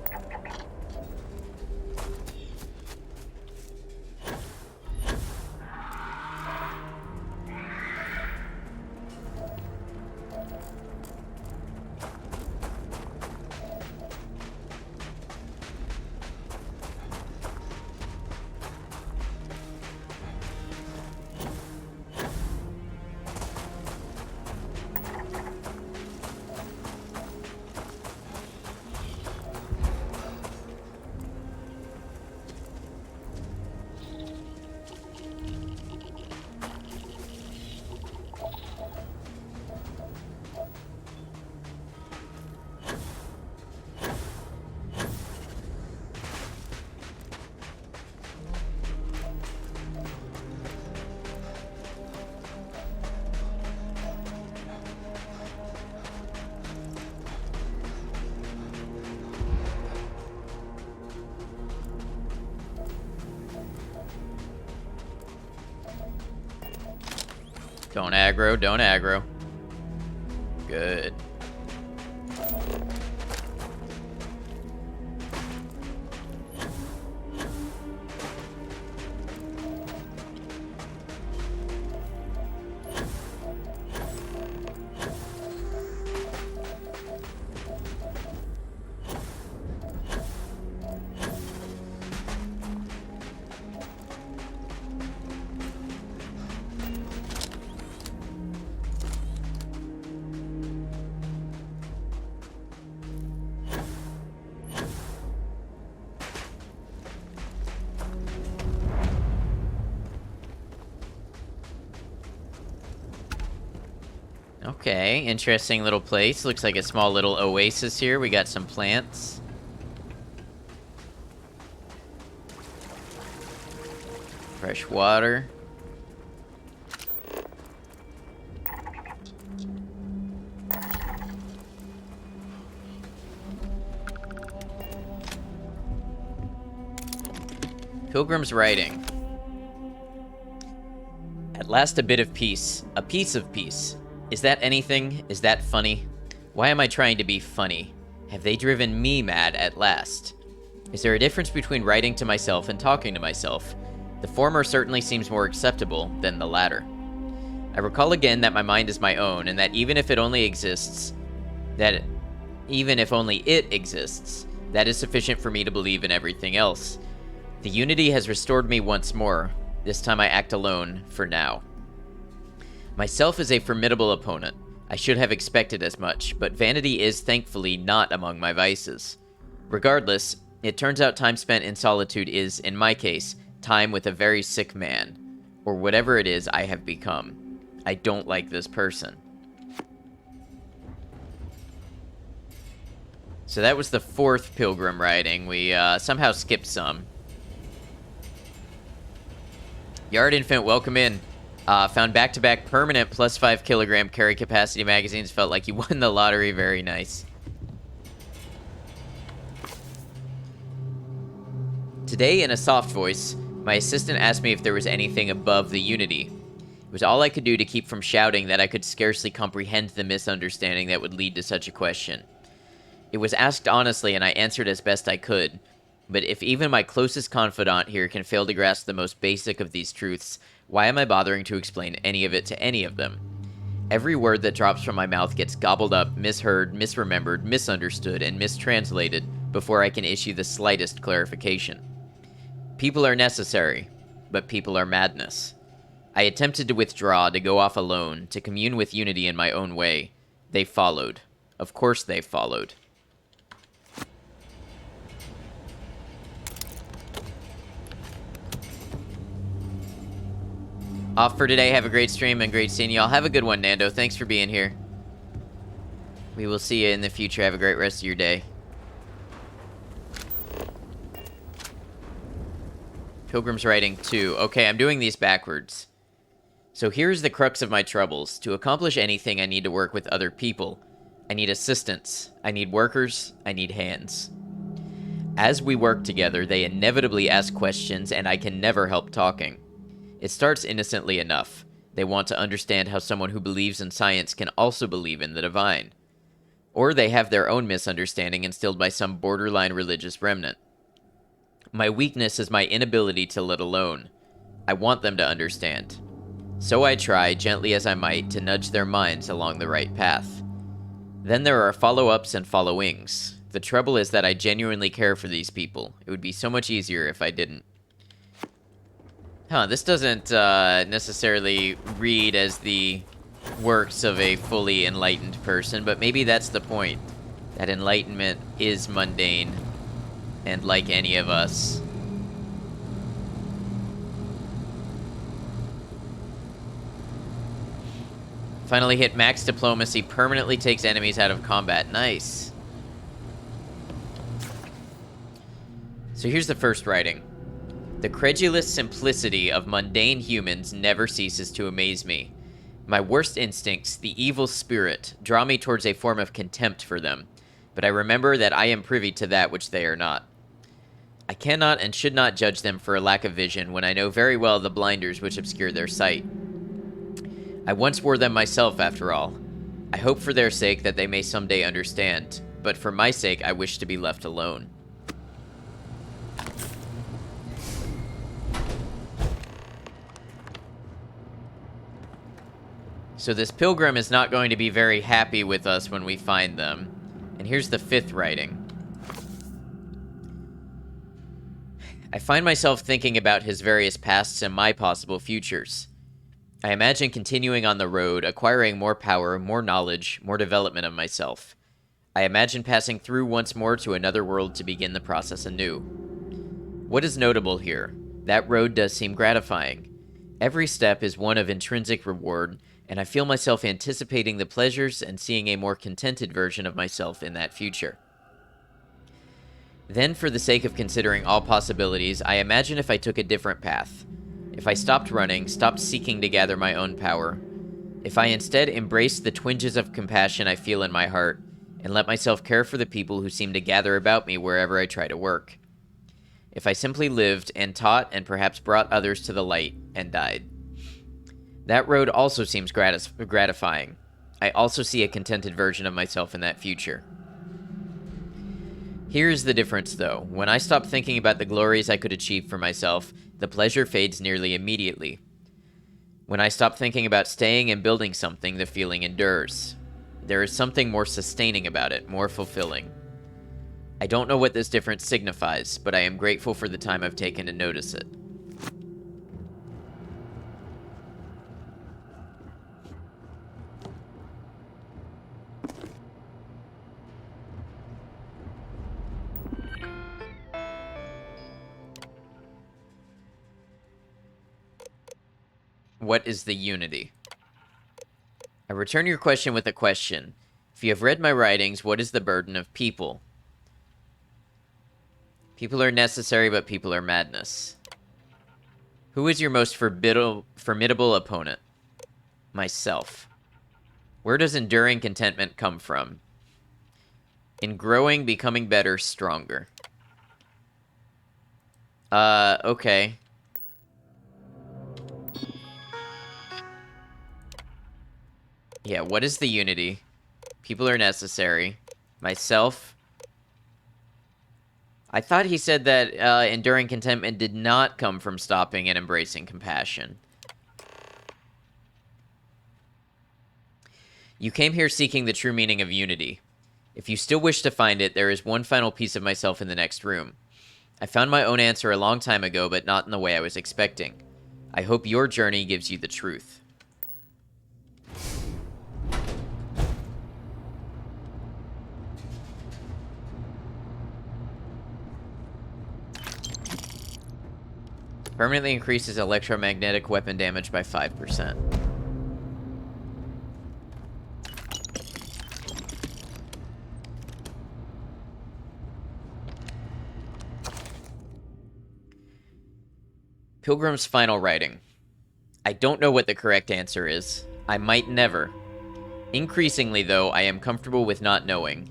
Don't aggro, don't aggro. Good. Okay, interesting little place. Looks like a small little oasis here. We got some plants. Fresh water. Pilgrim's writing. At last a bit of peace. A piece of peace. Is that anything? Is that funny? Why am I trying to be funny? Have they driven me mad at last? Is there a difference between writing to myself and talking to myself? The former certainly seems more acceptable than the latter. I recall again that my mind is my own, and that even if it only exists, that is sufficient for me to believe in everything else. The unity has restored me once more. This time I act alone, for now. Myself is a formidable opponent. I should have expected as much, but vanity is thankfully not among my vices. Regardless, it turns out time spent in solitude is, in my case, time with a very sick man, or whatever it is I have become. I don't like this person. So that was the 4th pilgrim writing. We somehow skipped some. Yard Infant, welcome in. Found back-to-back permanent plus 5 kilogram carry capacity magazines. Felt like you won the lottery. Very nice. Today, in a soft voice, my assistant asked me if there was anything above the unity. It was all I could do to keep from shouting that I could scarcely comprehend the misunderstanding that would lead to such a question. It was asked honestly, and I answered as best I could. But if even my closest confidant here can fail to grasp the most basic of these truths, why am I bothering to explain any of it to any of them? Every word that drops from my mouth gets gobbled up, misheard, misremembered, misunderstood, and mistranslated before I can issue the slightest clarification. People are necessary, but people are madness. I attempted to withdraw, to go off alone, to commune with unity in my own way. They followed. Of course they followed. Off for today. Have a great stream and great seeing y'all. Have a good one, Nando. Thanks for being here. We will see you in the future. Have a great rest of your day. Pilgrim's writing 2. Okay, I'm doing these backwards. So here's the crux of my troubles. To accomplish anything, I need to work with other people. I need assistants. I need workers. I need hands. As we work together, they inevitably ask questions, and I can never help talking. It starts innocently enough. They want to understand how someone who believes in science can also believe in the divine. Or they have their own misunderstanding instilled by some borderline religious remnant. My weakness is my inability to let alone. I want them to understand. So I try, gently as I might, to nudge their minds along the right path. Then there are follow-ups and followings. The trouble is that I genuinely care for these people. It would be so much easier if I didn't. This doesn't necessarily read as the works of a fully enlightened person, but maybe that's the point. That enlightenment is mundane, and like any of us. Finally hit max diplomacy, permanently takes enemies out of combat. Nice. So here's the first writing. The credulous simplicity of mundane humans never ceases to amaze me. My worst instincts, the evil spirit, draw me towards a form of contempt for them, but I remember that I am privy to that which they are not. I cannot and should not judge them for a lack of vision when I know very well the blinders which obscure their sight. I once wore them myself, after all. I hope for their sake that they may someday understand, but for my sake I wish to be left alone. So this pilgrim is not going to be very happy with us when we find them. And here's the 5th writing. I find myself thinking about his various pasts and my possible futures. I imagine continuing on the road, acquiring more power, more knowledge, more development of myself. I imagine passing through once more to another world to begin the process anew. What is notable here? That road does seem gratifying. Every step is one of intrinsic reward, and I feel myself anticipating the pleasures and seeing a more contented version of myself in that future. Then, for the sake of considering all possibilities, I imagine if I took a different path. If I stopped running, stopped seeking to gather my own power, if I instead embraced the twinges of compassion I feel in my heart, and let myself care for the people who seem to gather about me wherever I try to work. If I simply lived and taught and perhaps brought others to the light and died. That road also seems gratifying. I also see a contented version of myself in that future. Here's the difference, though. When I stop thinking about the glories I could achieve for myself, the pleasure fades nearly immediately. When I stop thinking about staying and building something, the feeling endures. There is something more sustaining about it, more fulfilling. I don't know what this difference signifies, but I am grateful for the time I've taken to notice it. What is the unity? I return your question with a question. If you have read my writings, what is the burden of people? People are necessary, but people are madness. Who is your most formidable opponent? Myself. Where does enduring contentment come from? In growing, becoming better, stronger. Okay. Yeah, what is the unity? People are necessary. Myself. I thought he said that enduring contentment did not come from stopping and embracing compassion. You came here seeking the true meaning of unity. If you still wish to find it, there is one final piece of myself in the next room. I found my own answer a long time ago, but not in the way I was expecting. I hope your journey gives you the truth. Permanently increases electromagnetic weapon damage by 5%. Pilgrim's final writing. I don't know what the correct answer is. I might never. Increasingly, though, I am comfortable with not knowing.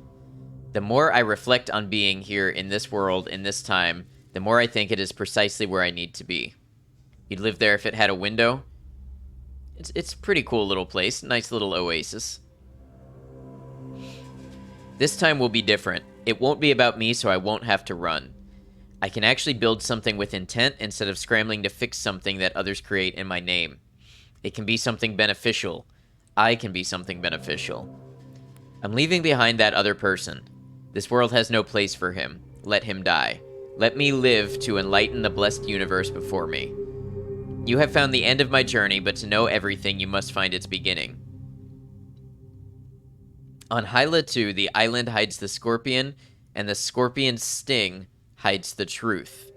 The more I reflect on being here in this world, in this time, the more I think it is precisely where I need to be. You'd live there if it had a window. It's a pretty cool little place. Nice little oasis. This time will be different. It won't be about me, so I won't have to run. I can actually build something with intent instead of scrambling to fix something that others create in my name. It can be something beneficial. I can be something beneficial. I'm leaving behind that other person. This world has no place for him. Let him die. Let me live to enlighten the blessed universe before me. You have found the end of my journey, but to know everything, you must find its beginning. On Hyla 2, the island hides the scorpion, and the scorpion's sting hides the truth.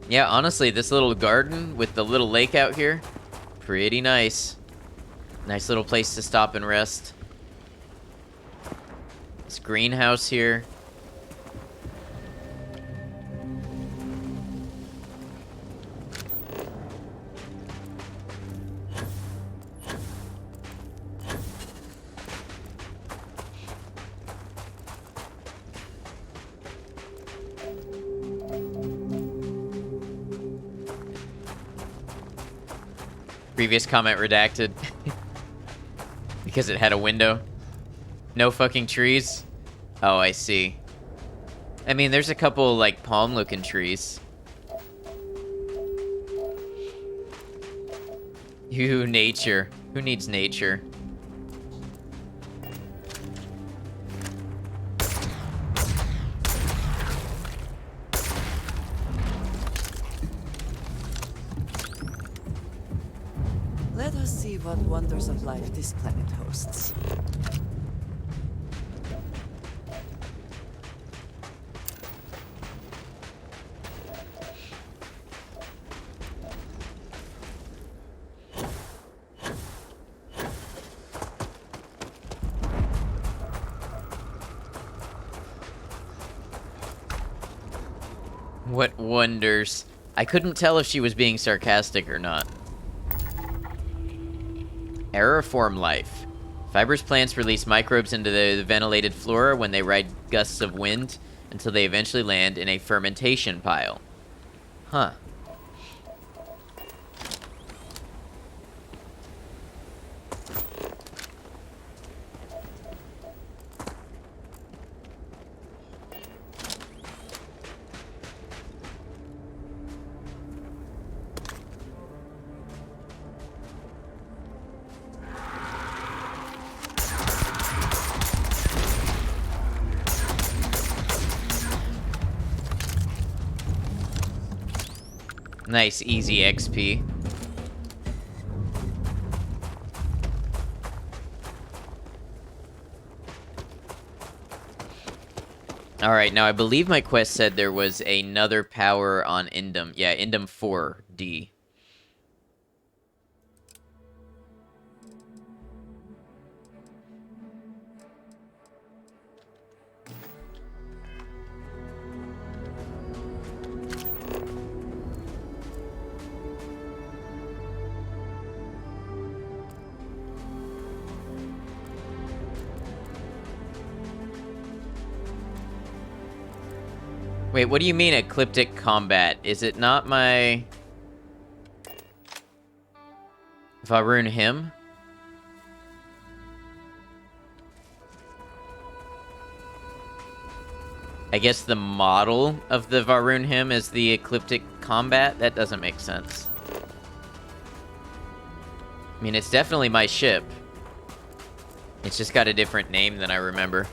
Yeah, honestly, this little garden with the little lake out here, pretty nice. Nice little place to stop and rest. This greenhouse here. Previous comment redacted. Because it had a window. No fucking trees. Oh, I see. I mean, there's a couple, like, palm-looking trees. Nature. Who needs nature? Let us see what wonders of life this planet hosts. What wonders? I couldn't tell if she was being sarcastic or not. Aeriform life. Fibrous plants release microbes into the ventilated flora when they ride gusts of wind until they eventually land in a fermentation pile. Huh. Nice, easy XP. Alright, now I believe my quest said there was another power on Indum. Yeah, Indum 4D. Wait, what do you mean ecliptic combat? Is it not my Varun hymn? I guess the model of the Varun hymn is the ecliptic combat? That doesn't make sense. I mean, it's definitely my ship. It's just got a different name than I remember.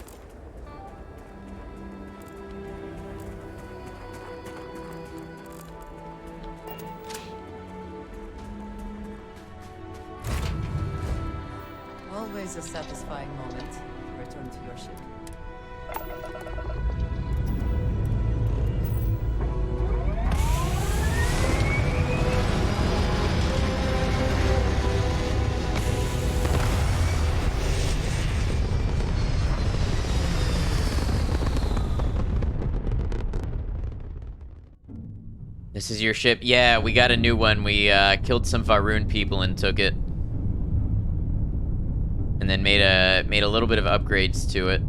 Always a satisfying moment to return to your ship. This is your ship? Yeah, we got a new one. We killed some Varun people and took it. And then made a little bit of upgrades to it.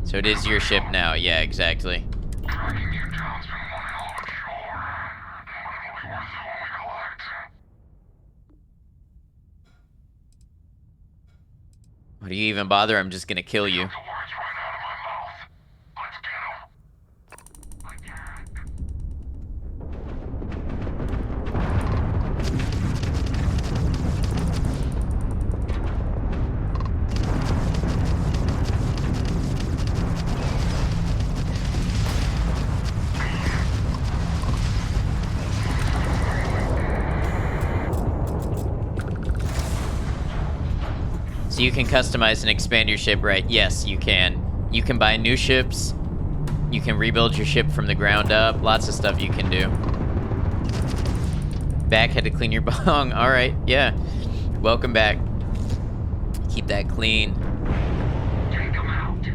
So it is your ship now. Yeah, exactly. Why do you even bother? I'm just gonna kill you. So you can customize and expand your ship, right? Yes, you can. You can buy new ships. You can rebuild your ship from the ground up. Lots of stuff you can do. Back, had to clean your bong. Alright, yeah. Welcome back. Keep that clean. Take them out.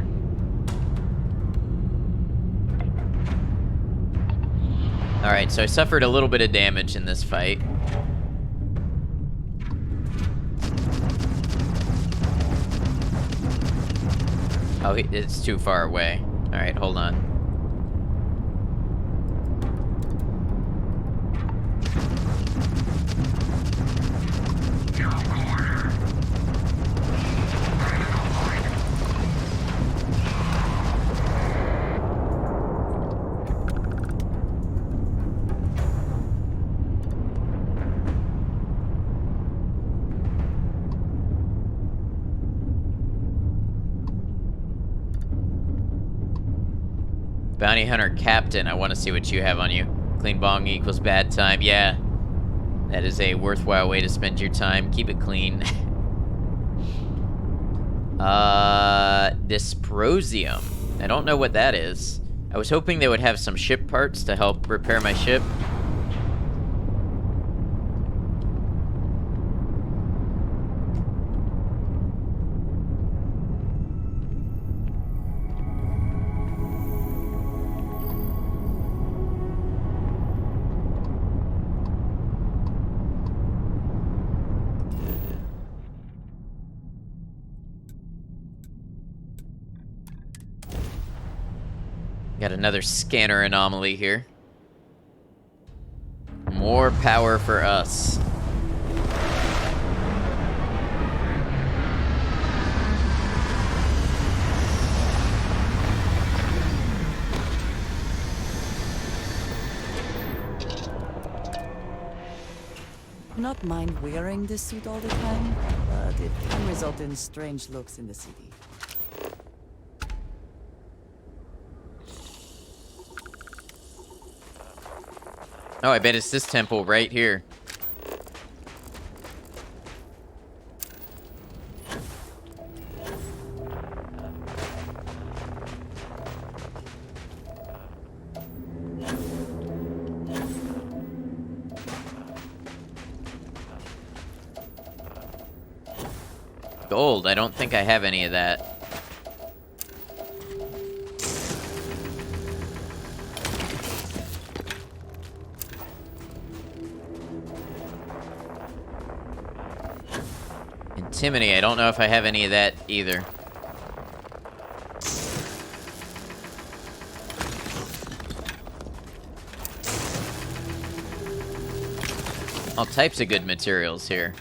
Alright, so I suffered a little bit of damage in this fight. Oh, it's too far away. Alright, hold on. Bounty Hunter Captain, I want to see what you have on you. Clean bong equals bad time. Yeah, that is a worthwhile way to spend your time. Keep it clean. Dysprosium. I don't know what that is. I was hoping they would have some ship parts to help repair my ship. Got another scanner anomaly here. More power for us. Do not mind wearing this suit all the time, but it can result in strange looks in the city. Oh, I bet it's this temple right here. Gold, I don't think I have any of that. Antimony, I don't know if I have any of that either. All types of good materials here.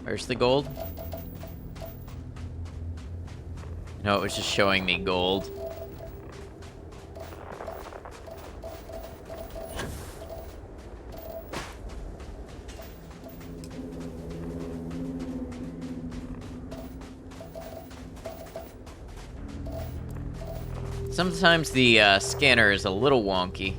Where's the gold? No, it was just showing me gold. Sometimes the scanner is a little wonky.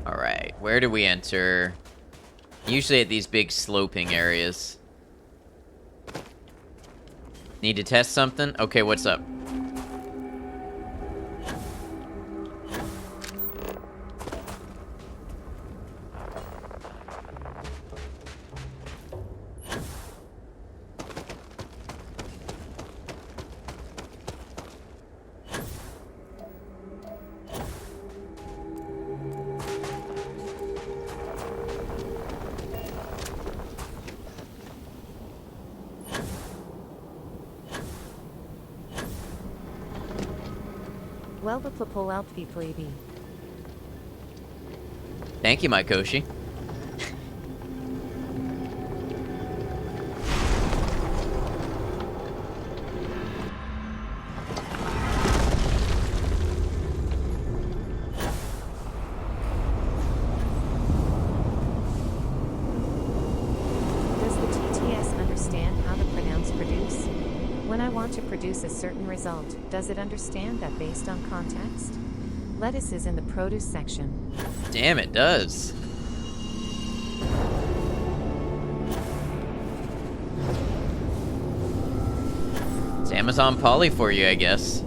Alright, where do we enter? Usually at these big sloping areas. Need to test something? Okay, what's up? Well, the pull out the lady. Thank you, Maikoshi. Does the TTS understand how to pronounce produce? When I want to produce a certain result, does it understand that based on context? Lettuce is in the produce section. Damn, it does. It's Amazon Polly for you, I guess.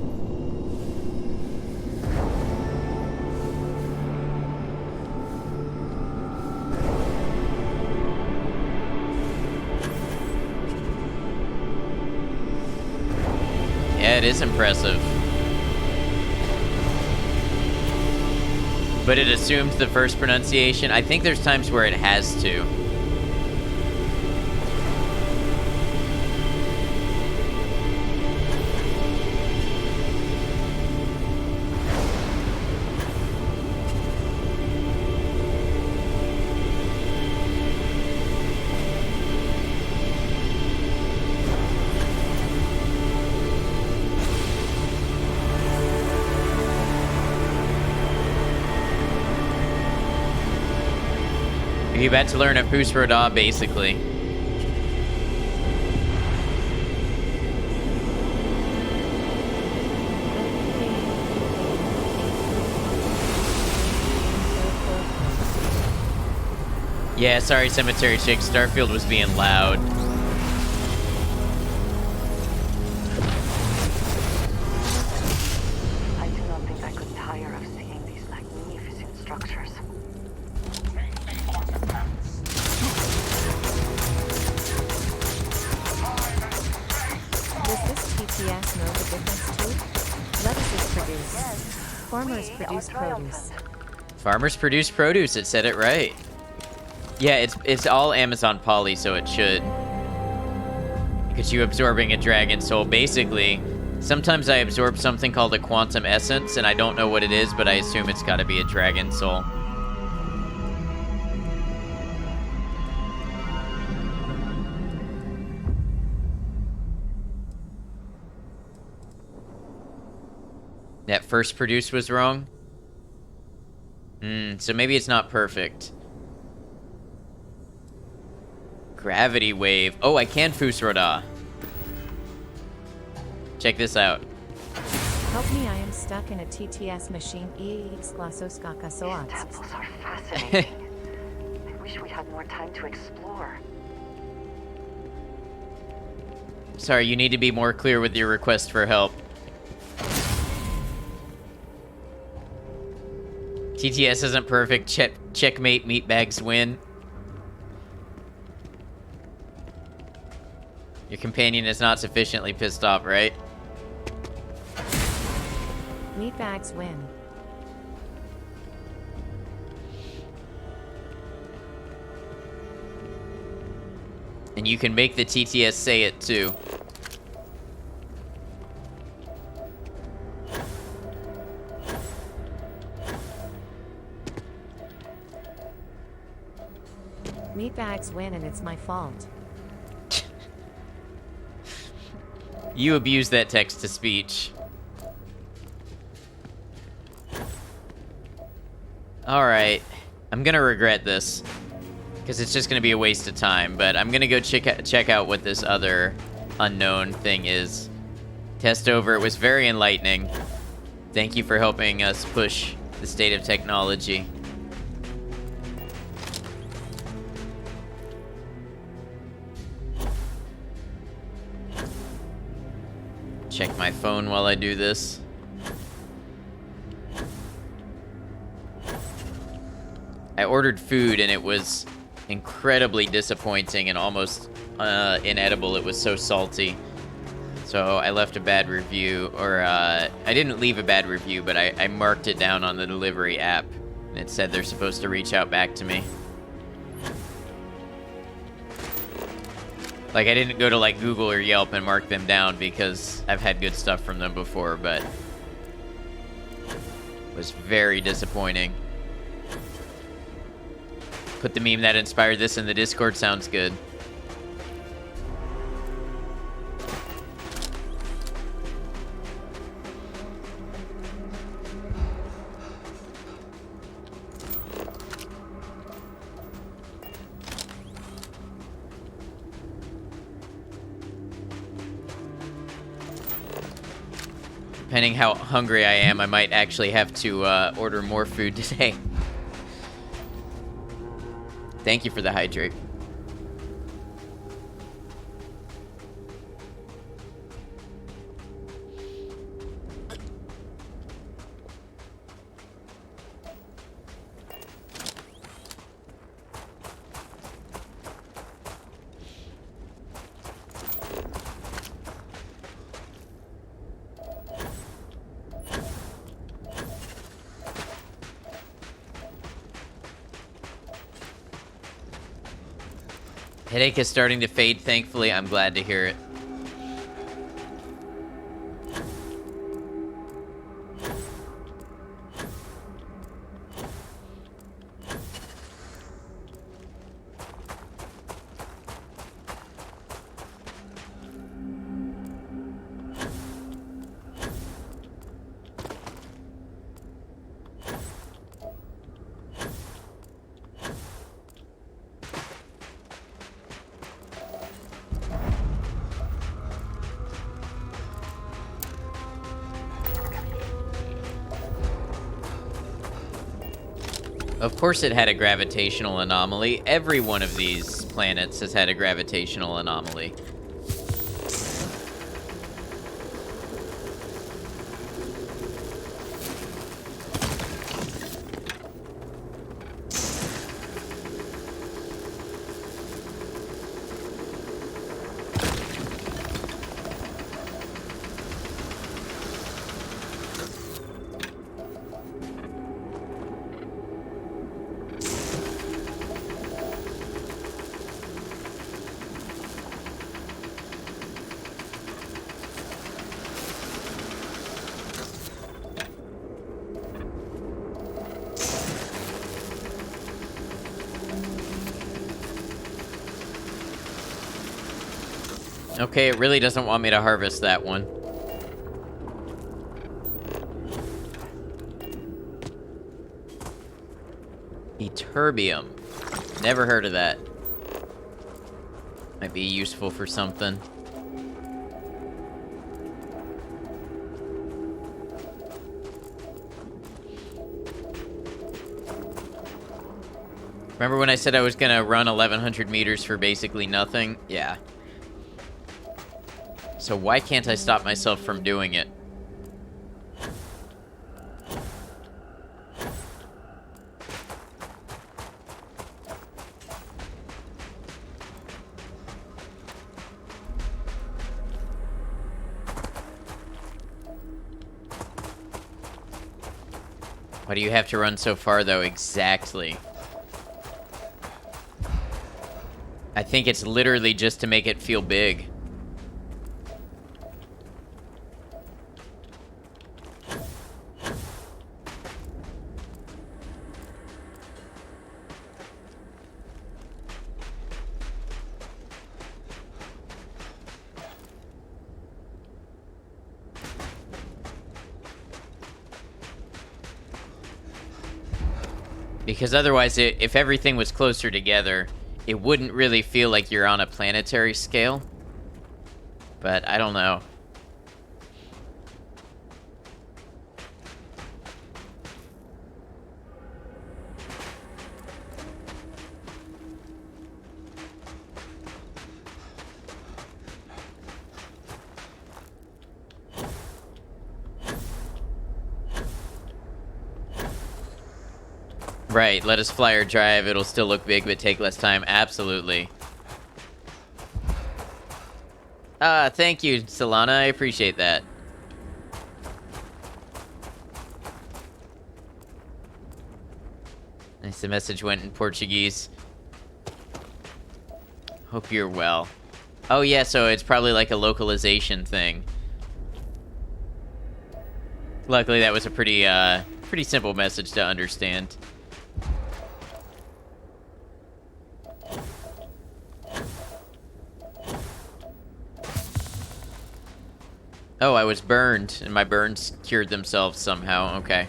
it is impressive. But it assumes the first pronunciation. I think there's times where it has to. You're about to learn a Pusroda, basically. Yeah, sorry, Cemetery Chick. Starfield was being loud. I do not think I could tire of seeing these magnificent structures. Does this TTS know the difference too? Lettuces produce. Farmers produce produce. Farmers produce produce. It said it right. Yeah, it's all Amazon Poly, so it should. Because you absorbing a dragon soul. Basically, sometimes I absorb something called a quantum essence, and I don't know what it is, but I assume it's got to be a dragon soul. That first produce was wrong? So maybe it's not perfect. Gravity wave. Oh, I can Fusroda. Check this out. Help me, I am stuck in a TTS machine. EX Glasos Kakasoats. Temples are fascinating. I wish we had more time to explore. Sorry, you need to be more clear with your request for help. TTS isn't perfect. Checkmate, meatbags win. Your companion is not sufficiently pissed off, right? Meatbags win. And you can make the TTS say it too. Meatbags win and it's my fault. You abuse that text-to-speech. Alright. I'm gonna regret this. Because it's just gonna be a waste of time. But I'm gonna go check out what this other unknown thing is. Test over. It was very enlightening. Thank you for helping us push the state of technology. Check my phone while I do this. I ordered food and it was incredibly disappointing and almost inedible. It was so salty. So I left a bad review, or I didn't leave a bad review, but I marked it down on the delivery app. And it said they're supposed to reach out back to me. Like, I didn't go to, like, Google or Yelp and mark them down because I've had good stuff from them before, but it was very disappointing. Put the meme that inspired this in the Discord, sounds good. Depending how hungry I am, I might actually have to order more food today. Thank you for the hydrate. Headache is starting to fade, thankfully. I'm glad to hear it. Of course it had a gravitational anomaly. Every one of these planets has had a gravitational anomaly. Okay, it really doesn't want me to harvest that one. Eterbium. Never heard of that. Might be useful for something. Remember when I said I was gonna run 1,100 meters for basically nothing? Yeah. So why can't I stop myself from doing it? Why do you have to run so far, though? Exactly. I think it's literally just to make it feel big. Because otherwise, if everything was closer together, it wouldn't really feel like you're on a planetary scale. But I don't know. Right, let us fly or drive. It'll still look big, but take less time. Absolutely. Thank you, Solana. I appreciate that. Nice, the message went in Portuguese. Hope you're well. Oh yeah, so it's probably like a localization thing. Luckily, that was a pretty simple message to understand. Oh, I was burned, and my burns cured themselves somehow. Okay.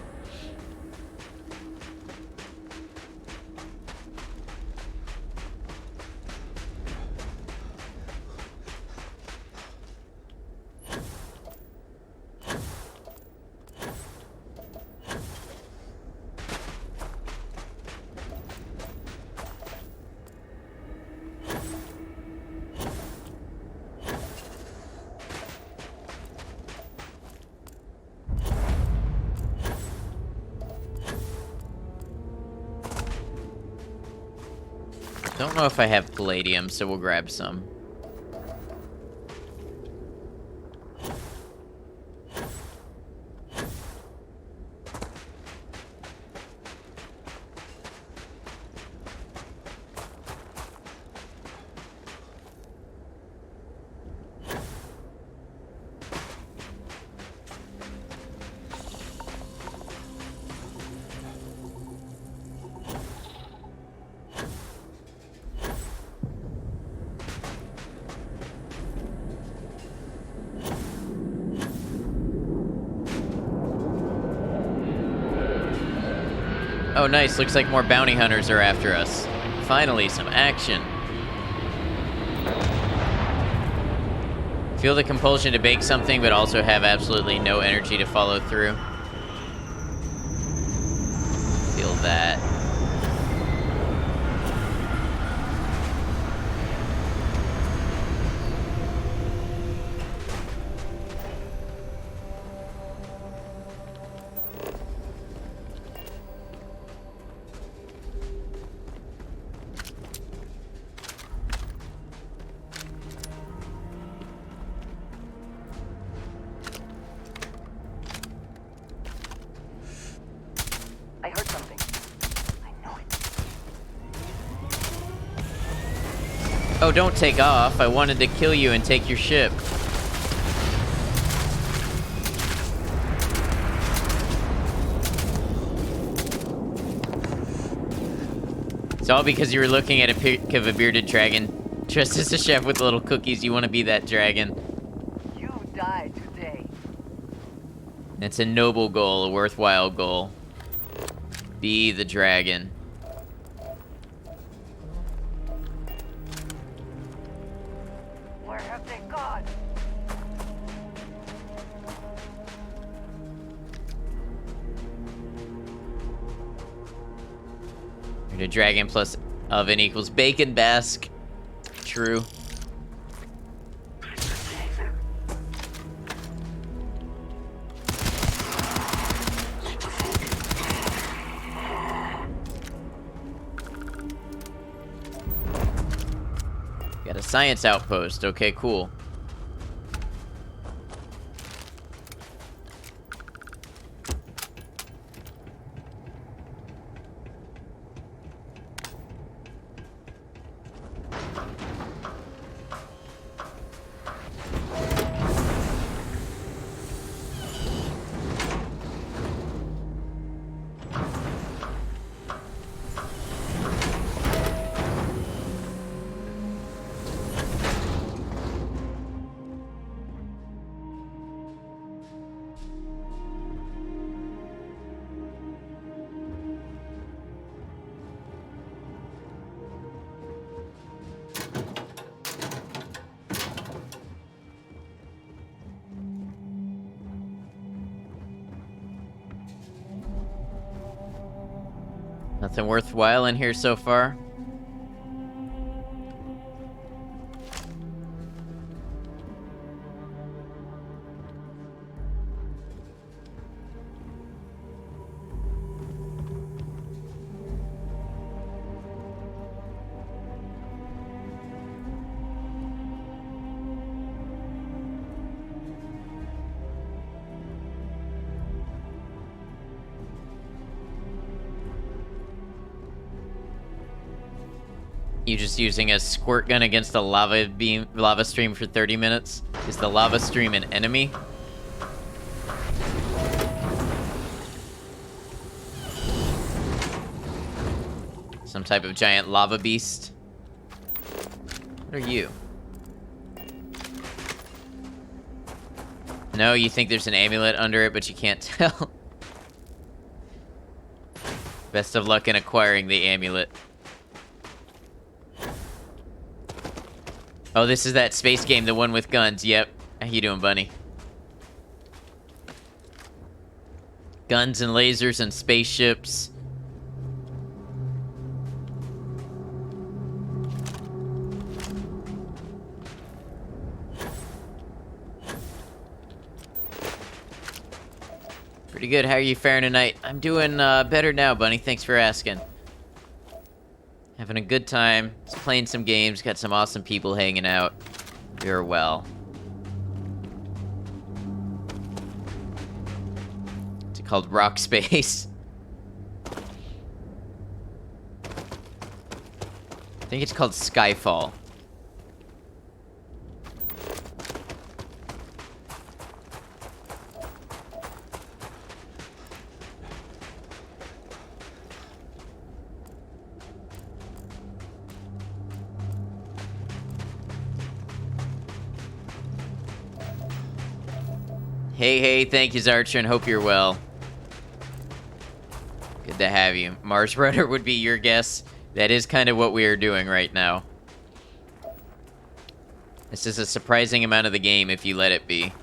Don't know if I have palladium, so we'll grab some. Oh, nice. Looks like more bounty hunters are after us. Finally, some action. Feel the compulsion to bake something, but also have absolutely no energy to follow through. Feel that. I heard something. Oh, don't take off. I wanted to kill you and take your ship. It's all because you were looking at a pic of a bearded dragon. Dressed as a chef with little cookies, you want to be that dragon. You died today. It's a noble goal, a worthwhile goal. Be the dragon. Where have they gone? The dragon plus oven equals bacon bask. True. Got a science outpost. Okay, cool. Nothing worthwhile in here so far. You just using a squirt gun against a lava stream for 30 minutes? Is the lava stream an enemy? Some type of giant lava beast? What are you? No, you think there's an amulet under it, but you can't tell. Best of luck in acquiring the amulet. Oh, this is that space game, the one with guns. Yep. How you doing, bunny? Guns and lasers and spaceships. Pretty good. How are you faring tonight? I'm doing better now, bunny. Thanks for asking. Having a good time. Just playing some games. Got some awesome people hanging out. You're well. It's called Rock Space. I think it's called Skyfall. Hey, thank you, Zarcher, and hope you're well. Good love to have you. Mars Runner would be your guess. That is kind of what we are doing right now. This is a surprising amount of the game if you let it be.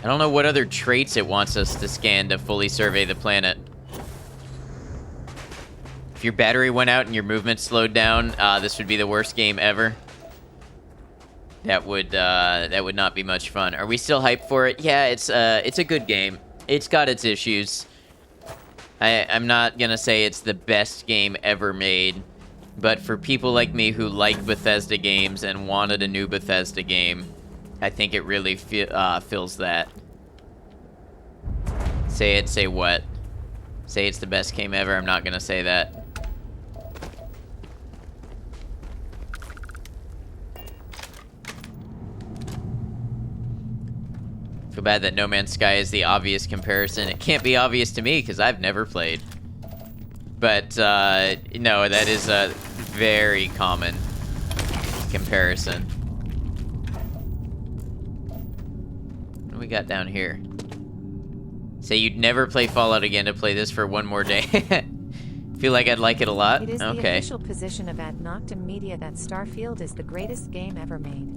I don't know what other traits it wants us to scan to fully survey the planet. If your battery went out and your movement slowed down, this would be the worst game ever. That would not be much fun. Are we still hyped for it? Yeah, it's a good game. It's got its issues. I'm not gonna say it's the best game ever made, but for people like me who like Bethesda games and wanted a new Bethesda game, I think it really fills that. Say it, say what? Say it's the best game ever, I'm not gonna say that. Feel bad that No Man's Sky is the obvious comparison. It can't be obvious to me, because I've never played. But, no, that is a very common comparison. What do we got down here? Say you'd never play Fallout again to play this for one more day. Feel like I'd like it a lot? It is the Okay. official position of Ad Noctem Media that Starfield is the greatest game ever made.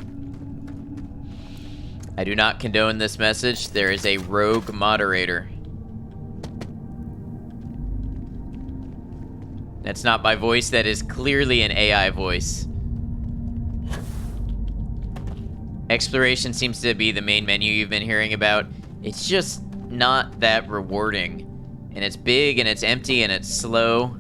I do not condone this message. There is a rogue moderator. That's not my voice. That is clearly an AI voice. Exploration seems to be the main menu you've been hearing about. It's just not that rewarding. And it's big, and it's empty, and it's slow.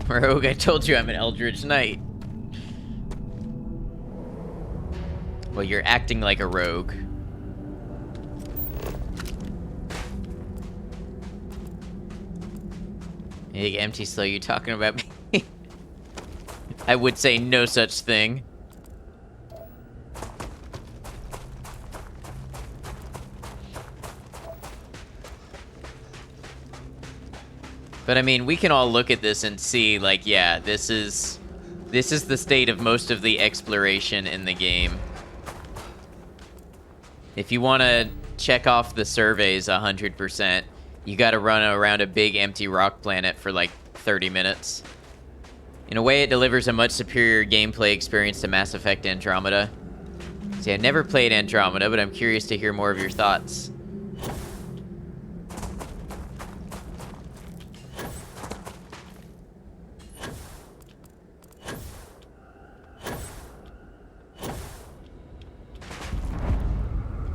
Rogue, I told you I'm an Eldritch Knight. Well, you're acting like a rogue. Big, empty, slow, you talking about me? I would say no such thing. But I mean, we can all look at this and see, like, yeah, this is the state of most of the exploration in the game. If you want to check off the surveys 100%, you got to run around a big empty rock planet for like 30 minutes. In a way, it delivers a much superior gameplay experience to Mass Effect Andromeda. See, I never played Andromeda, but I'm curious to hear more of your thoughts.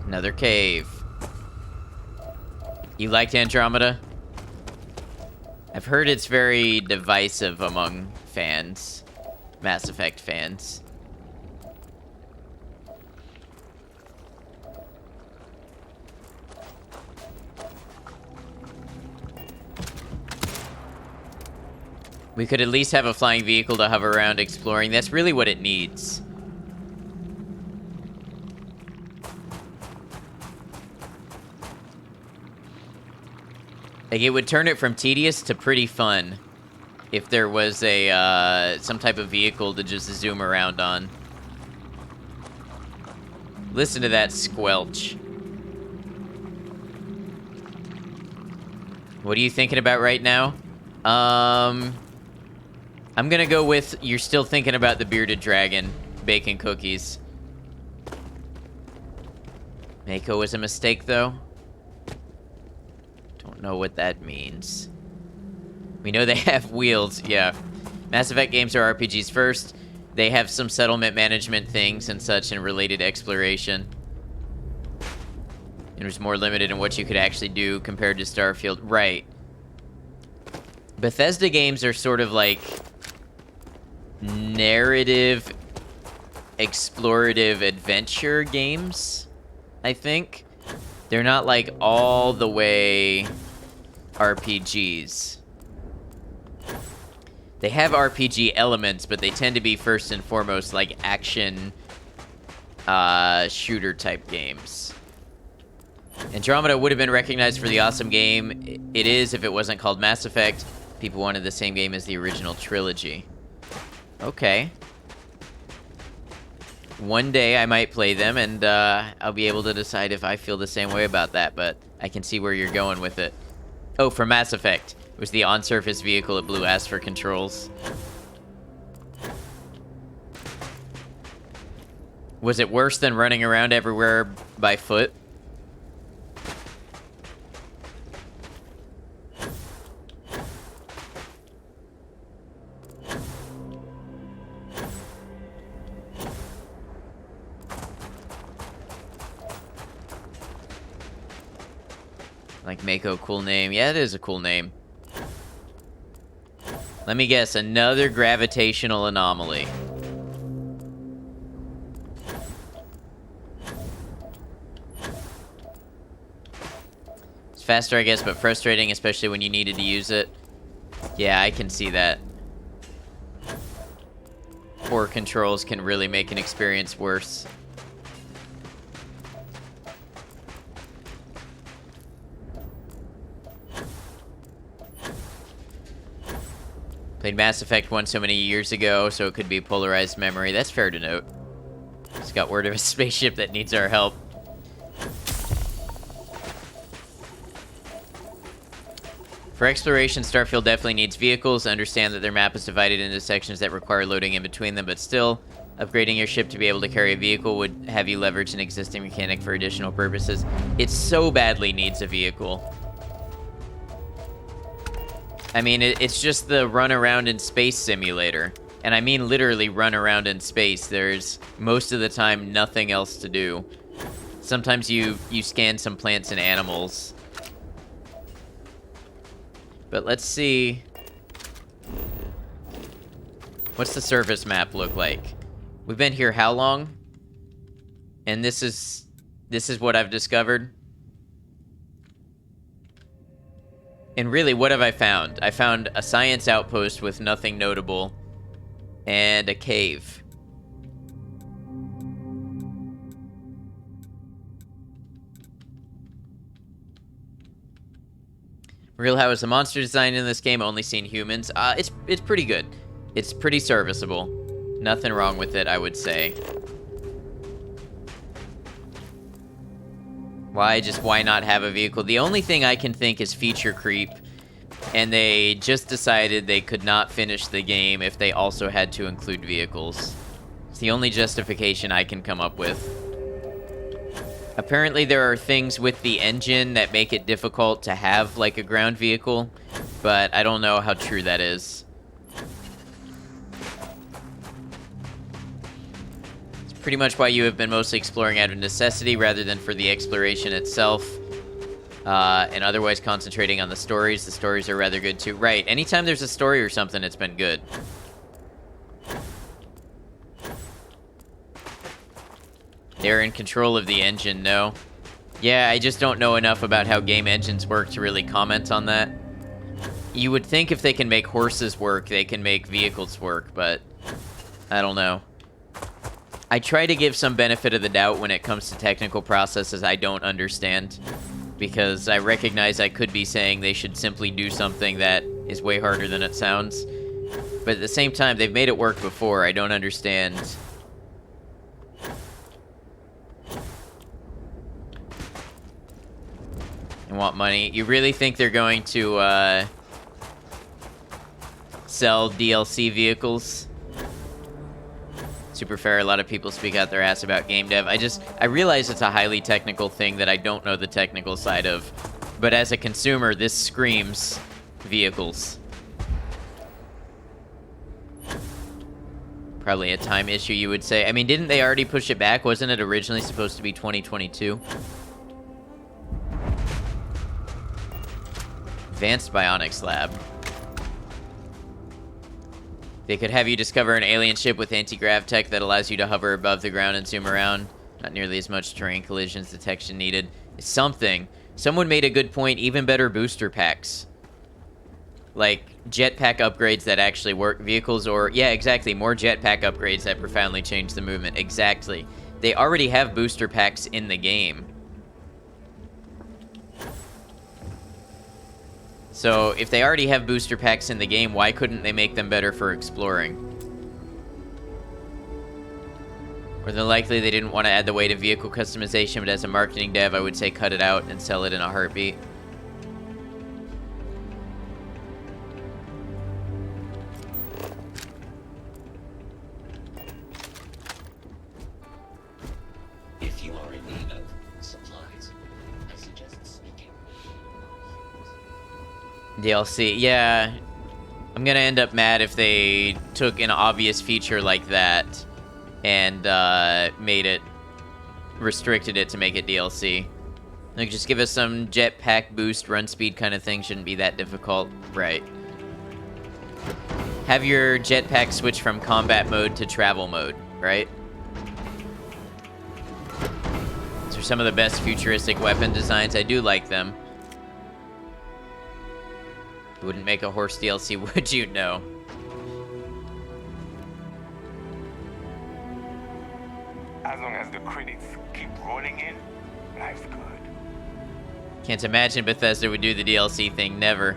Another cave. You liked Andromeda? I've heard it's very divisive among fans. Mass Effect fans. We could at least have a flying vehicle to hover around exploring. That's really what it needs. Like, it would turn it from tedious to pretty fun if there was a, some type of vehicle to just zoom around on. Listen to that squelch. What are you thinking about right now? I'm gonna go with you're still thinking about the bearded dragon bacon cookies. Mako was a mistake, though. Don't know what that means. We know they have wheels, yeah. Mass Effect games are RPGs first. They have some settlement management things and such and related exploration. It was more limited in what you could actually do compared to Starfield. Right. Bethesda games are sort of like narrative, explorative adventure games, I think. They're not like all the way RPGs. They have RPG elements, but they tend to be first and foremost like action shooter type games. Andromeda would have been recognized for the awesome game it is if it wasn't called Mass Effect. People wanted the same game as the original trilogy. Okay. One day I might play them, and I'll be able to decide if I feel the same way about that, but I can see where you're going with it. Oh, for Mass Effect. It was the on-surface vehicle that Blue asked for controls. Was it worse than running around everywhere by foot? Like Mako, cool name. Yeah, it is a cool name. Let me guess, another gravitational anomaly. It's faster, I guess, but frustrating, especially when you needed to use it. Yeah, I can see that. Poor controls can really make an experience worse. Played Mass Effect 1 so many years ago, so it could be polarized memory. That's fair to note. Just got word of a spaceship that needs our help. For exploration, Starfield definitely needs vehicles. Understand that their map is divided into sections that require loading in between them, but still, upgrading your ship to be able to carry a vehicle would have you leverage an existing mechanic for additional purposes. It so badly needs a vehicle. I mean, it's just the run around in space simulator. And I mean literally run around in space. There's, most of the time, nothing else to do. Sometimes you scan some plants and animals. But let's see. What's the surface map look like? We've been here how long? And this is what I've discovered. And really, what have I found? I found a science outpost with nothing notable, and a cave. Real, how is the monster design in this game? Only seen humans. It's pretty good. It's pretty serviceable. Nothing wrong with it, I would say. Why not have a vehicle? The only thing I can think is feature creep, and they just decided they could not finish the game if they also had to include vehicles. It's the only justification I can come up with. Apparently there are things with the engine that make it difficult to have, like, a ground vehicle, but I don't know how true that is. Pretty much why you have been mostly exploring out of necessity rather than for the exploration itself. And otherwise concentrating on the stories. The stories are rather good too. Right, anytime there's a story or something, it's been good. They're in control of the engine, no? Yeah, I just don't know enough about how game engines work to really comment on that. You would think if they can make horses work, they can make vehicles work, but I don't know. I try to give some benefit of the doubt when it comes to technical processes I don't understand, because I recognize I could be saying they should simply do something that is way harder than it sounds. But at the same time, they've made it work before. I don't understand. And want money. You really think they're going to sell DLC vehicles? Super fair. A lot of people speak out their ass about game dev. I realize it's a highly technical thing that I don't know the technical side of. But as a consumer, this screams vehicles. Probably a time issue, you would say. I mean, didn't they already push it back? Wasn't it originally supposed to be 2022? Advanced Bionics Lab. They could have you discover an alien ship with anti-grav tech that allows you to hover above the ground and zoom around. Not nearly as much terrain collisions detection needed. It's something. Someone made a good point. Even better booster packs. Like, jetpack upgrades that actually work. Vehicles or... Yeah, exactly. More jetpack upgrades that profoundly change the movement. Exactly. They already have booster packs in the game. So, if they already have booster packs in the game, why couldn't they make them better for exploring? More than likely, they didn't want to add the weight of vehicle customization, but as a marketing dev, I would say cut it out and sell it in a heartbeat. If you are in need of supplies, I suggest speaking. DLC, yeah. I'm gonna end up mad if they took an obvious feature like that and restricted it to make it DLC. Like, just give us some jetpack boost, run speed kind of thing. Shouldn't be that difficult. Right. Have your jetpack switch from combat mode to travel mode, right? These are some of the best futuristic weapon designs. I do like them. You wouldn't make a horse DLC, would you? No. As long as the credits keep rolling in, life's good. Can't imagine Bethesda would do the DLC thing. Never.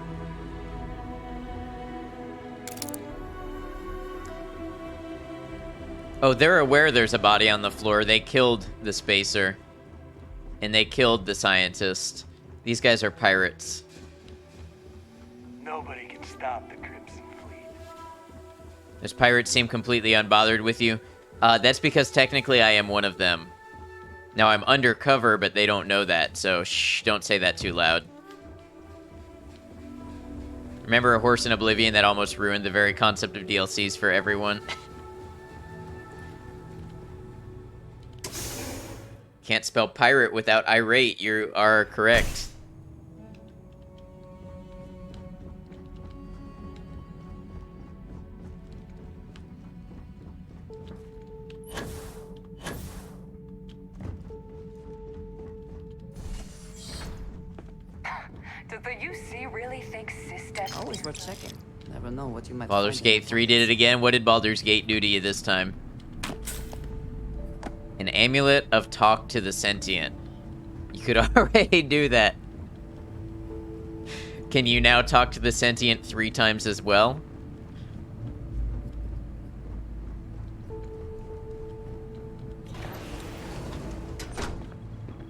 Oh, they're aware there's a body on the floor. They killed the spacer. And they killed the scientist. These guys are pirates. Nobody can stop the Crimson Fleet. Those pirates seem completely unbothered with you. That's because technically I am one of them. Now, I'm undercover, but they don't know that, so shh, don't say that too loud. Remember a horse in Oblivion that almost ruined the very concept of DLCs for everyone? Can't spell pirate without irate. You are correct. Does the UC really think System? Always worth checking. Never know what you might Baldur's find. Gate 3 did it again. What did Baldur's Gate do to you this time? An amulet of talk to the sentient. You could already do that. Can you now talk to the sentient 3 times as well?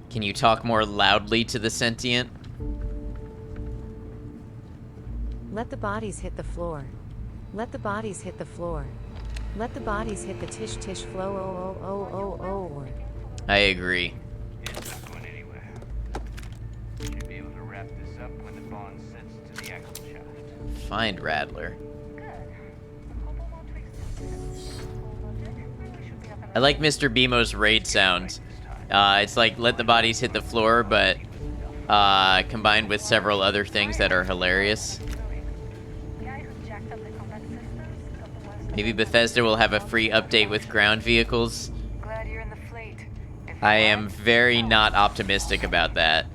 Can you talk more loudly to the sentient? Let the bodies hit the floor. Let the bodies hit the floor. Let the bodies hit the tish tish flow. Oh. I agree. It's not going anywhere. Should be able to wrap this up when the bond sets to the axle shaft. Find Rattler. I like Mr. Bemo's raid sound. It's like let the bodies hit the floor, but combined with several other things that are hilarious. Maybe Bethesda will have a free update with ground vehicles. Glad you're in the fleet. I am very not optimistic about that.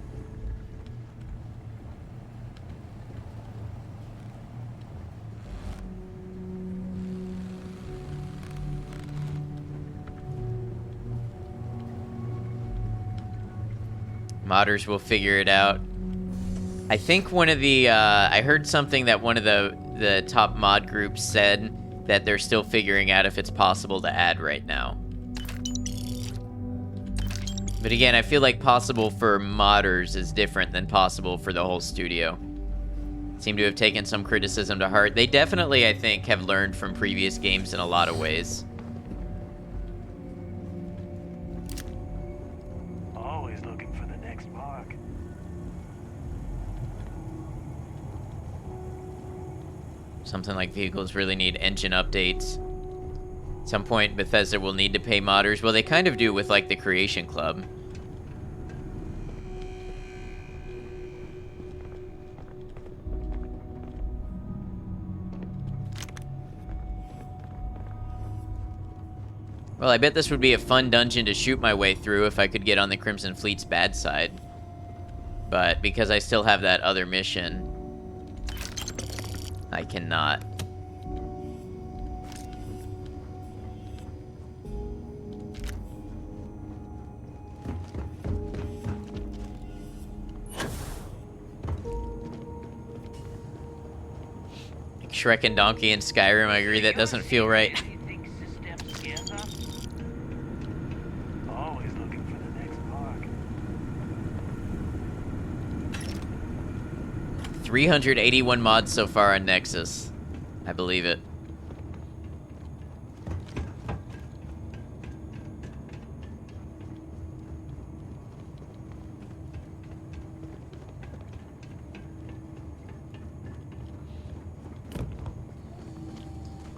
Modders will figure it out. I think one of the, I heard something that one of the top mod groups said that they're still figuring out if it's possible to add right now. But again, I feel like possible for modders is different than possible for the whole studio. Seem to have taken some criticism to heart. They definitely, I think, have learned from previous games in a lot of ways. Always looking for the next mark. Something like vehicles really need engine updates. At some point, Bethesda will need to pay modders. Well, they kind of do with, like, the Creation Club. Well, I bet this would be a fun dungeon to shoot my way through if I could get on the Crimson Fleet's bad side. But because I still have that other mission, I cannot. Shrek and Donkey in Skyrim, I agree, that doesn't feel right. Always looking for the next park. 381 mods so far on Nexus. I believe it.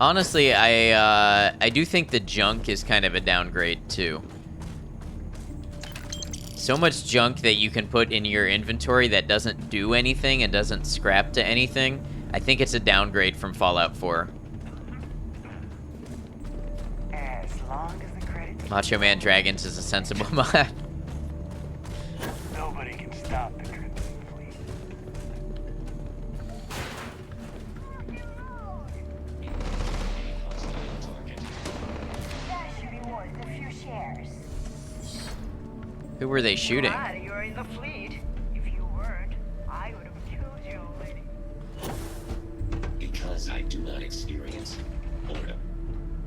Honestly, I do think the junk is kind of a downgrade too. So much junk that you can put in your inventory that doesn't do anything and doesn't scrap to anything. I think it's a downgrade from Fallout 4. As long as the credits. Macho Man Dragons is a sensible mod. Nobody can stop the Crimson Fleet. That should be worth a few shares. Who were they shooting? Glad you're in the fleet. If you weren't, I would have killed you already. Because I do not experience boredom,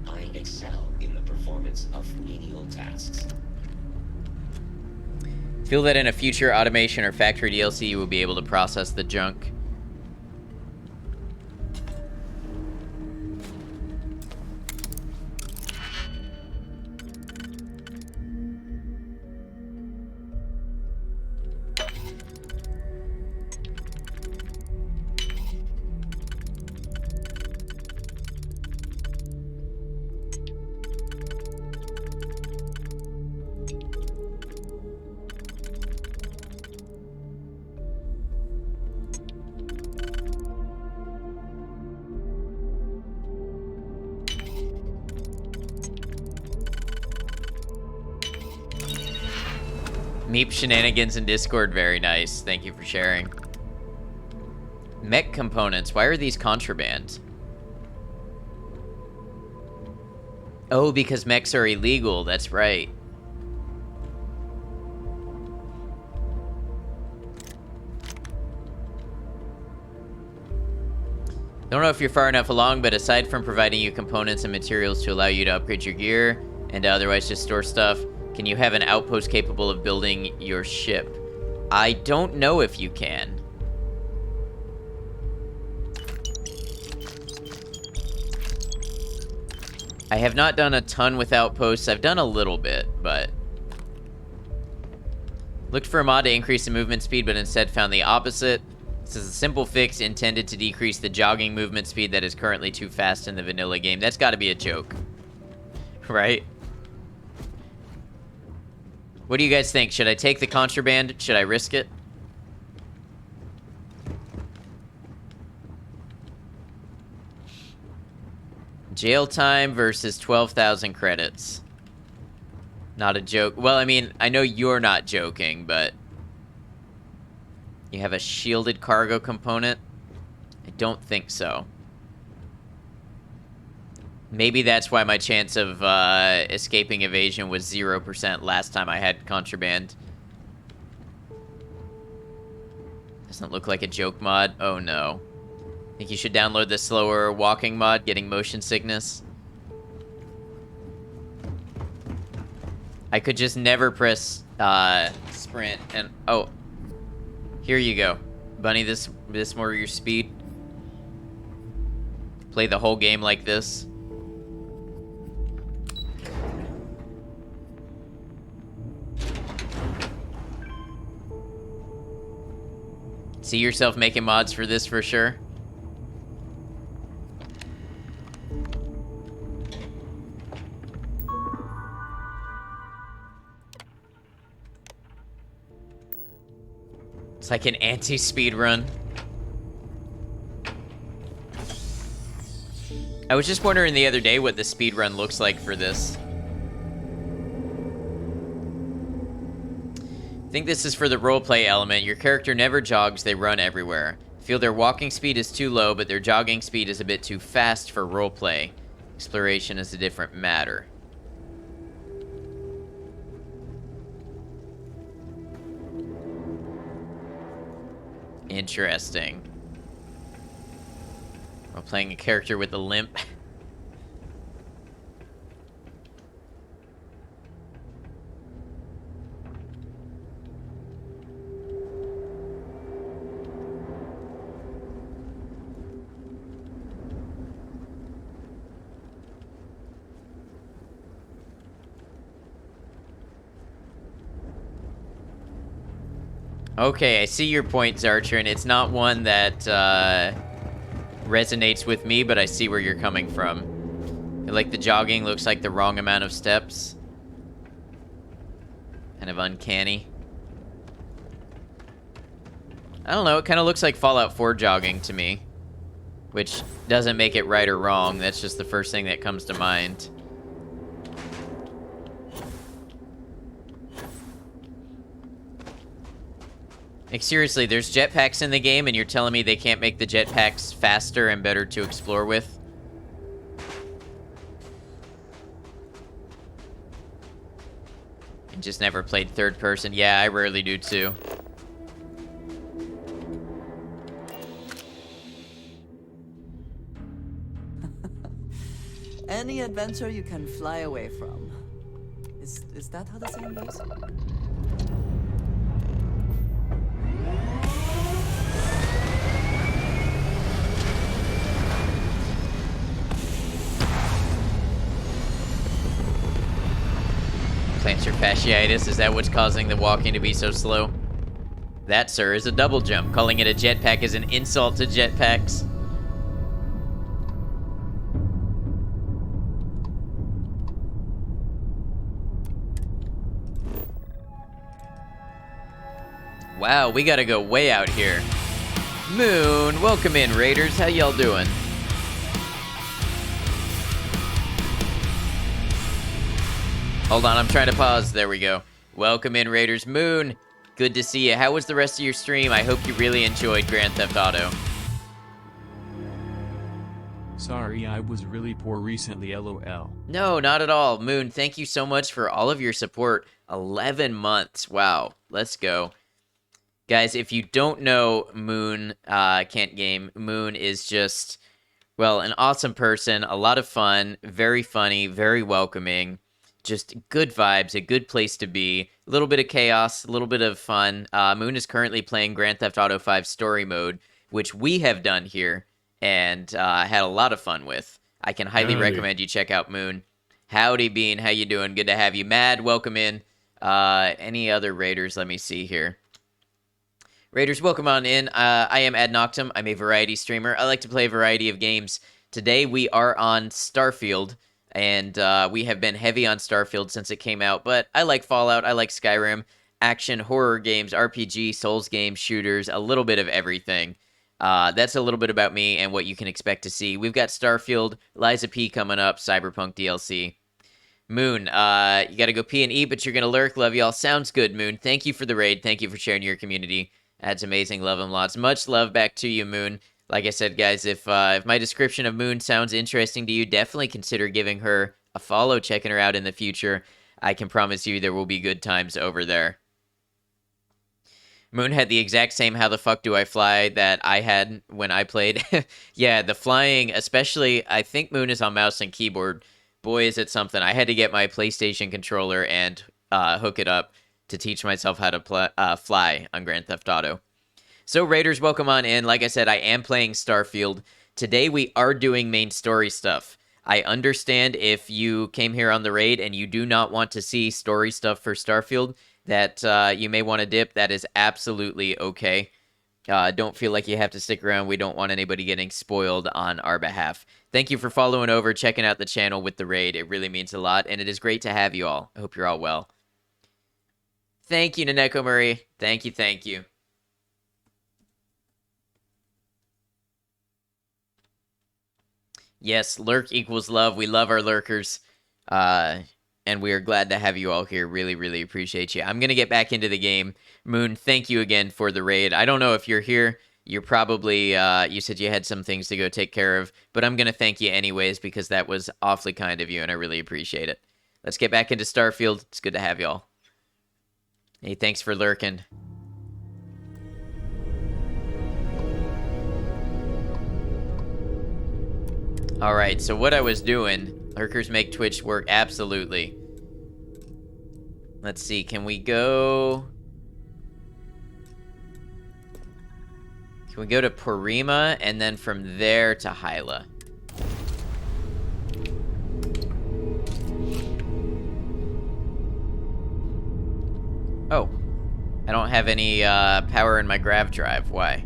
I excel in the performance of menial tasks. Feel that in a future automation or factory DLC you will be able to process the junk. Meep shenanigans in Discord, very nice. Thank you for sharing. Mech components, why are these contraband? Oh, because mechs are illegal, that's right. Don't know if you're far enough along, but aside from providing you components and materials to allow you to upgrade your gear and to otherwise just store stuff, can you have an outpost capable of building your ship? I don't know if you can. I have not done a ton with outposts. I've done a little bit, but... Looked for a mod to increase the movement speed, but instead found the opposite. This is a simple fix intended to decrease the jogging movement speed that is currently too fast in the vanilla game. That's gotta be a joke. Right? What do you guys think? Should I take the contraband? Should I risk it? Jail time versus 12,000 credits. Not a joke. Well, I mean, I know you're not joking, but... You have a shielded cargo component? I don't think so. Maybe that's why my chance of escaping evasion was 0% last time I had contraband. Doesn't look like a joke mod. Oh no. Think you should download the slower walking mod, getting motion sickness. I could just never press sprint and... Oh. Here you go. Bunny, this more your speed. Play the whole game like this. See yourself making mods for this for sure? It's like an anti-speed run. I was just wondering the other day what the speed run looks like for this. Think this is for the roleplay element. Your character never jogs, they run everywhere. Feel their walking speed is too low, but their jogging speed is a bit too fast for roleplay. Exploration is a different matter. Interesting. We're playing a character with a limp. Okay, I see your point, Zarcher, and it's not one that resonates with me, but I see where you're coming from. Like the jogging looks like the wrong amount of steps. Kind of uncanny. I don't know, it kind of looks like Fallout 4 jogging to me. Which doesn't make it right or wrong, that's just the first thing that comes to mind. Like, seriously, there's jetpacks in the game, and you're telling me they can't make the jetpacks faster and better to explore with? And just never played third person. Yeah, I rarely do too. Any adventure you can fly away from. Is that how the saying goes? Plantar fasciitis, is that what's causing the walking to be so slow? That, sir, is a double jump. Calling it a jetpack is an insult to jetpacks. Wow, we gotta go way out here. Moon, welcome in, Raiders. How y'all doing? Hold on, I'm trying to pause. There we go. Welcome in, Raiders. Moon, good to see you. How was the rest of your stream? I hope you really enjoyed Grand Theft Auto. Sorry, I was really poor recently, lol. No, not at all. Moon, thank you so much for all of your support. 11 months. Wow. Let's go. Guys, if you don't know Moon, Can't Game, Moon is just, well, an awesome person, a lot of fun, very funny, very welcoming, just good vibes, a good place to be, a little bit of chaos, a little bit of fun. Moon is currently playing Grand Theft Auto 5 Story Mode, which we have done here, and had a lot of fun with. I can highly recommend you check out Moon. Howdy, Bean, how you doing? Good to have you. Mad, welcome in. Any other Raiders? Let me see here. Raiders, welcome on in. I am Ad Noctum. I'm a variety streamer. I like to play a variety of games. Today we are on Starfield, and we have been heavy on Starfield since it came out, but I like Fallout, I like Skyrim, action, horror games, RPG, Souls games, shooters, a little bit of everything. That's a little bit about me and what you can expect to see. We've got Starfield, Liza P coming up, Cyberpunk DLC. Moon, you gotta go pee and eat, but you're gonna lurk. Love y'all. Sounds good, Moon. Thank you for the raid. Thank you for sharing your community. That's amazing. Love him lots. Much love back to you, Moon. Like I said, guys, if my description of Moon sounds interesting to you, definitely consider giving her a follow, checking her out in the future. I can promise you there will be good times over there. Moon had the exact same how the fuck do I fly that I had when I played. Yeah, the flying, especially, I think Moon is on mouse and keyboard. Boy, is it something. I had to get my PlayStation controller and hook it up to teach myself how to fly on Grand Theft Auto. So, Raiders, welcome on in. Like I said, I am playing Starfield. Today, we are doing main story stuff. I understand if you came here on the raid and you do not want to see story stuff for Starfield, that you may want to dip. That is absolutely okay. Don't feel like you have to stick around. We don't want anybody getting spoiled on our behalf. Thank you for following over, checking out the channel with the raid. It really means a lot, and it is great to have you all. I hope you're all well. Thank you, Naneko Murray. Thank you, thank you. Yes, lurk equals love. We love our lurkers. and we are glad to have you all here. Really, really appreciate you. I'm going to get back into the game. Moon, thank you again for the raid. I don't know if you're here. You're probably, you said you had some things to go take care of, but I'm going to thank you anyways because that was awfully kind of you, and I really appreciate it. Let's get back into Starfield. It's good to have y'all. Hey, thanks for lurking. Alright, so what I was doing, lurkers make Twitch work, absolutely. Let's see, can we go to Porima, and then from there to Hyla? Oh, I don't have any power in my grav drive, why?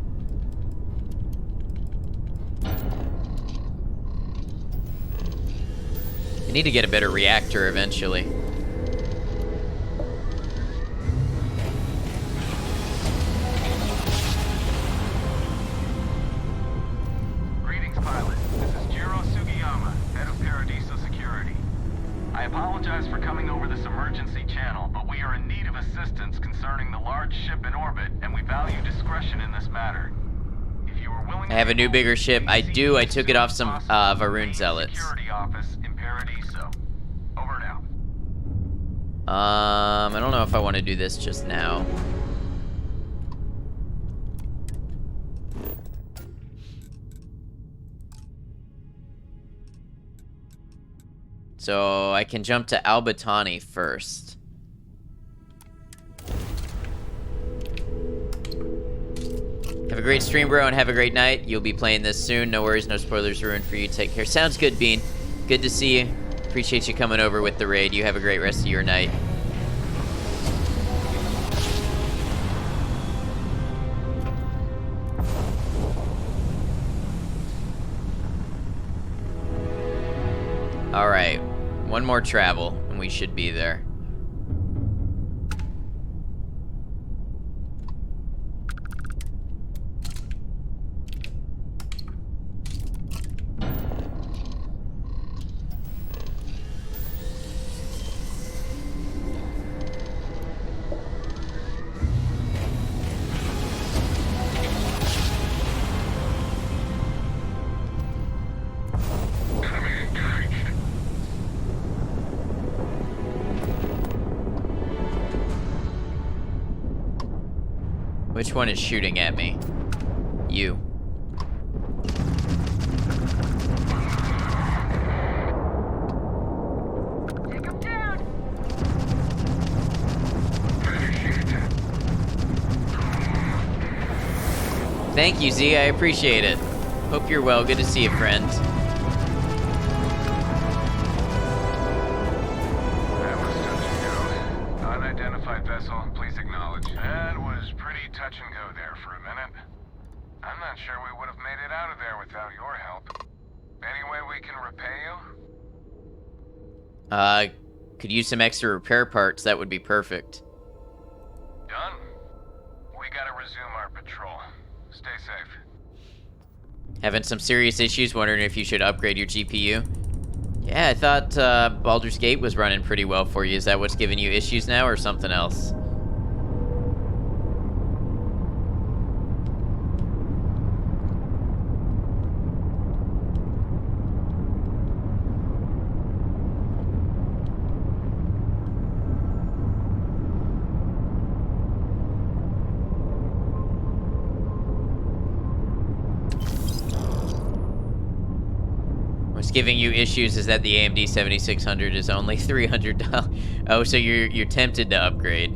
I need to get a better reactor eventually. Greetings, pilot. This is Jiro Sugiyama, head of Paradiso Security. I apologize for coming over this emergency channel, but we are in need of assistance concerning the large ship in orbit, and we value discretion in this matter. If you are willing, I have a new bigger ship. I do. I took it off some Varun zealots. security office in Paradiso. Over now. I don't know if I want to do this just now. So I can jump to Albatani first. Have a great stream, bro, and have a great night. You'll be playing this soon. No worries, no spoilers ruined for you. Take care. Sounds good, Bean. Good to see you. Appreciate you coming over with the raid. You have a great rest of your night. Alright. One more travel, and we should be there. Which one is shooting at me? You. Thank you, Z. I appreciate it. Hope you're well. Good to see you, friend. That was touch and go. Unidentified vessel, please acknowledge. That was pretty touch and go there for a minute. I'm not sure we would have made it out of there without your help. Any way we can repay you? Could use some extra repair parts. That would be perfect. Done? We gotta resume our patrol. Stay safe. Having some serious issues, wondering if you should upgrade your GPU. Yeah, I thought Baldur's Gate was running pretty well for you. Is that what's giving you issues now, or something else? What's giving you issues is that the AMD 7600 is only $300. Oh, so you're tempted to upgrade.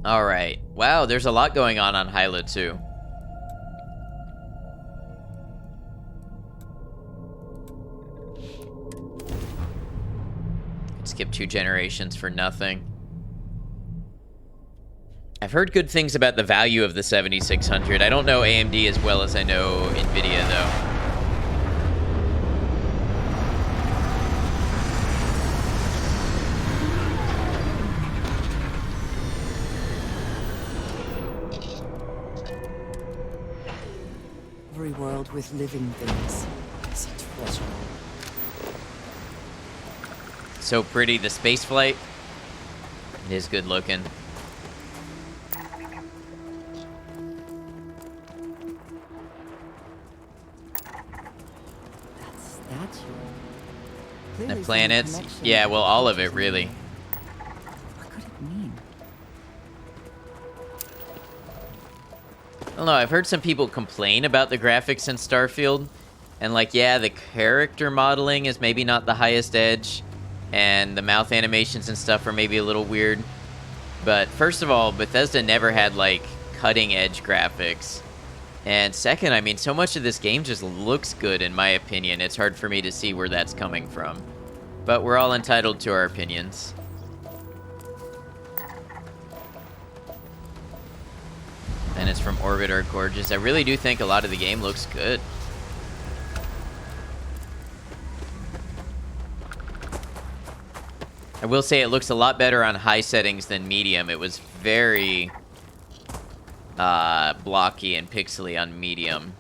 All right. Wow, there's a lot going on Hyla too. Skip 2 generations for nothing. I've heard good things about the value of the 7600. I don't know AMD as well as I know Nvidia, though. Every world with living things is a treasure. So pretty, the space flight. It is good looking. Statue. The Clearly some planets. connection Yeah, to well, the all of creatures it, in really. there. What could it mean? I don't know, I've heard some people complain about the graphics in Starfield. And like, yeah, the character modeling is maybe not the highest edge. And the mouth animations and stuff are maybe a little weird. But first of all, Bethesda never had like cutting edge graphics. And second, I mean, so much of this game just looks good in my opinion. It's hard for me to see where that's coming from. But we're all entitled to our opinions. And it's from Orbit are gorgeous. I really do think a lot of the game looks good. I will say it looks a lot better on high settings than medium. It was very blocky and pixely on medium.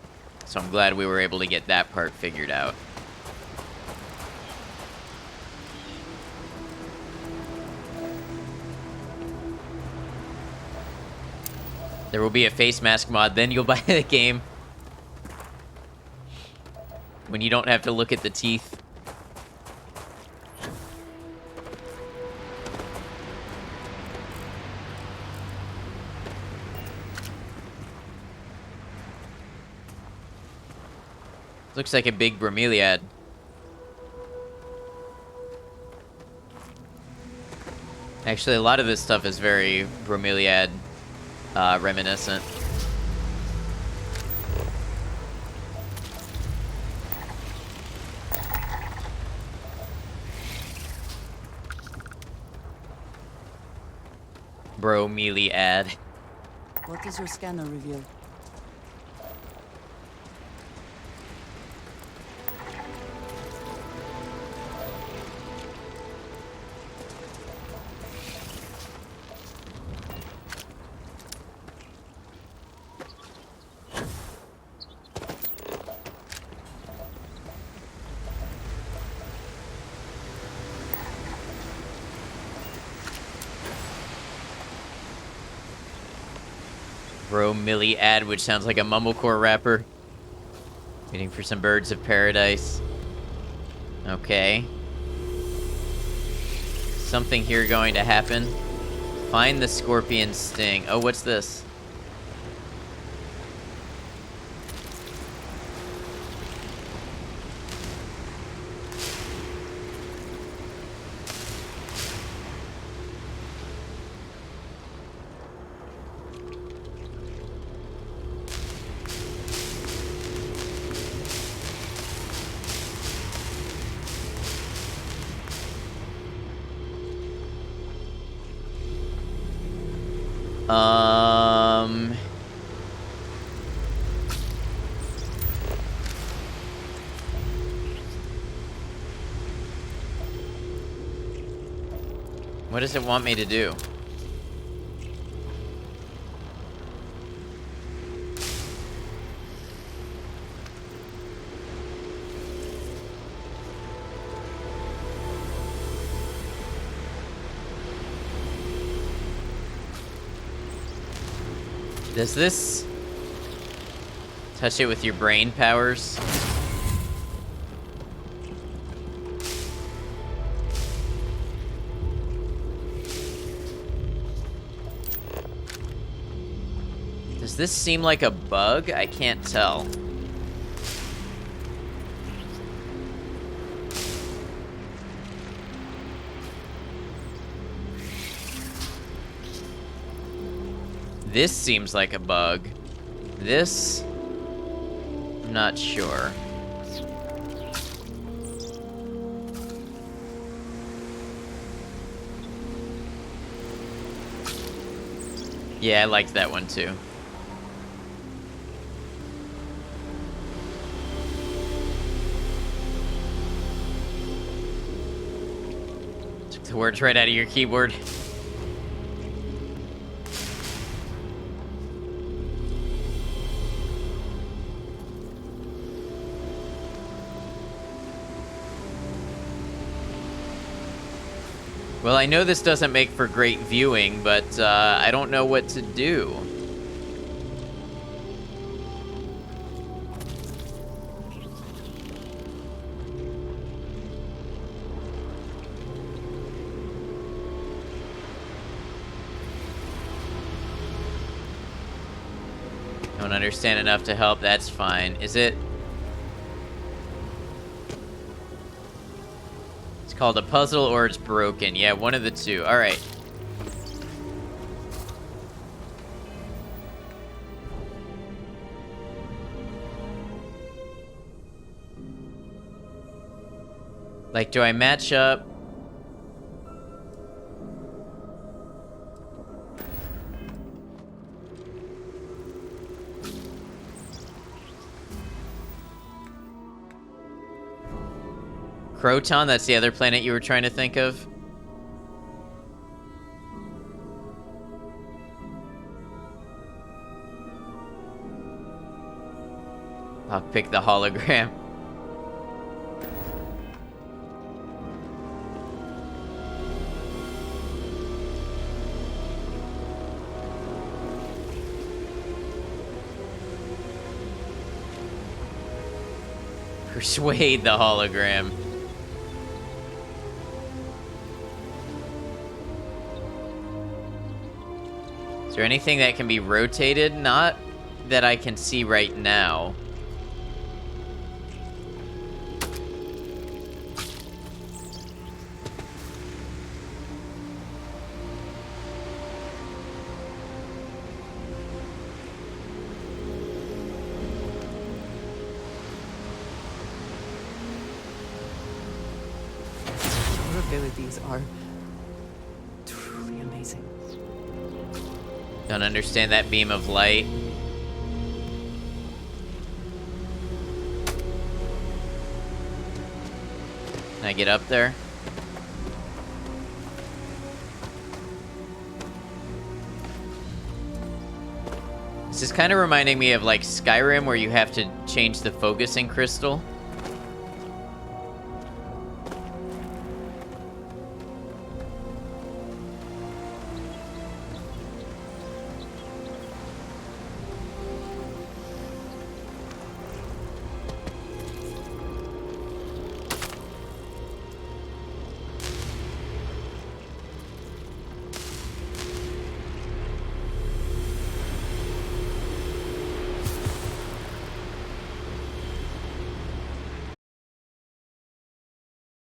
So I'm glad we were able to get that part figured out. There will be a face mask mod, then you'll buy the game. When you don't have to look at the teeth. Looks like a big bromeliad. Actually, a lot of this stuff is very bromeliad reminiscent. Bromeliad. What does your scanner reveal? Bromeliad, which sounds like a mumblecore rapper. Waiting for some birds of paradise. Okay. Something here going to happen. Find the scorpion sting. Oh, what's this? What does it want me to do? Does this touch it with your brain powers? Does this seem like a bug? I can't tell. This seems like a bug. This, I'm not sure. Yeah, I liked that one too. Took the words right out of your keyboard. Well, I know this doesn't make for great viewing, but I don't know what to do. Don't understand enough to help, that's fine. Is it? It's called a puzzle or it's broken. Yeah, one of the two. All right. Like, do I match up? Croton, that's the other planet you were trying to think of? I'll pick the hologram. Persuade the hologram. Is there anything that can be rotated? Not that I can see right now. Your abilities are truly amazing. Don't understand that beam of light. Can I get up there? This is kind of reminding me of like Skyrim, where you have to change the focusing crystal.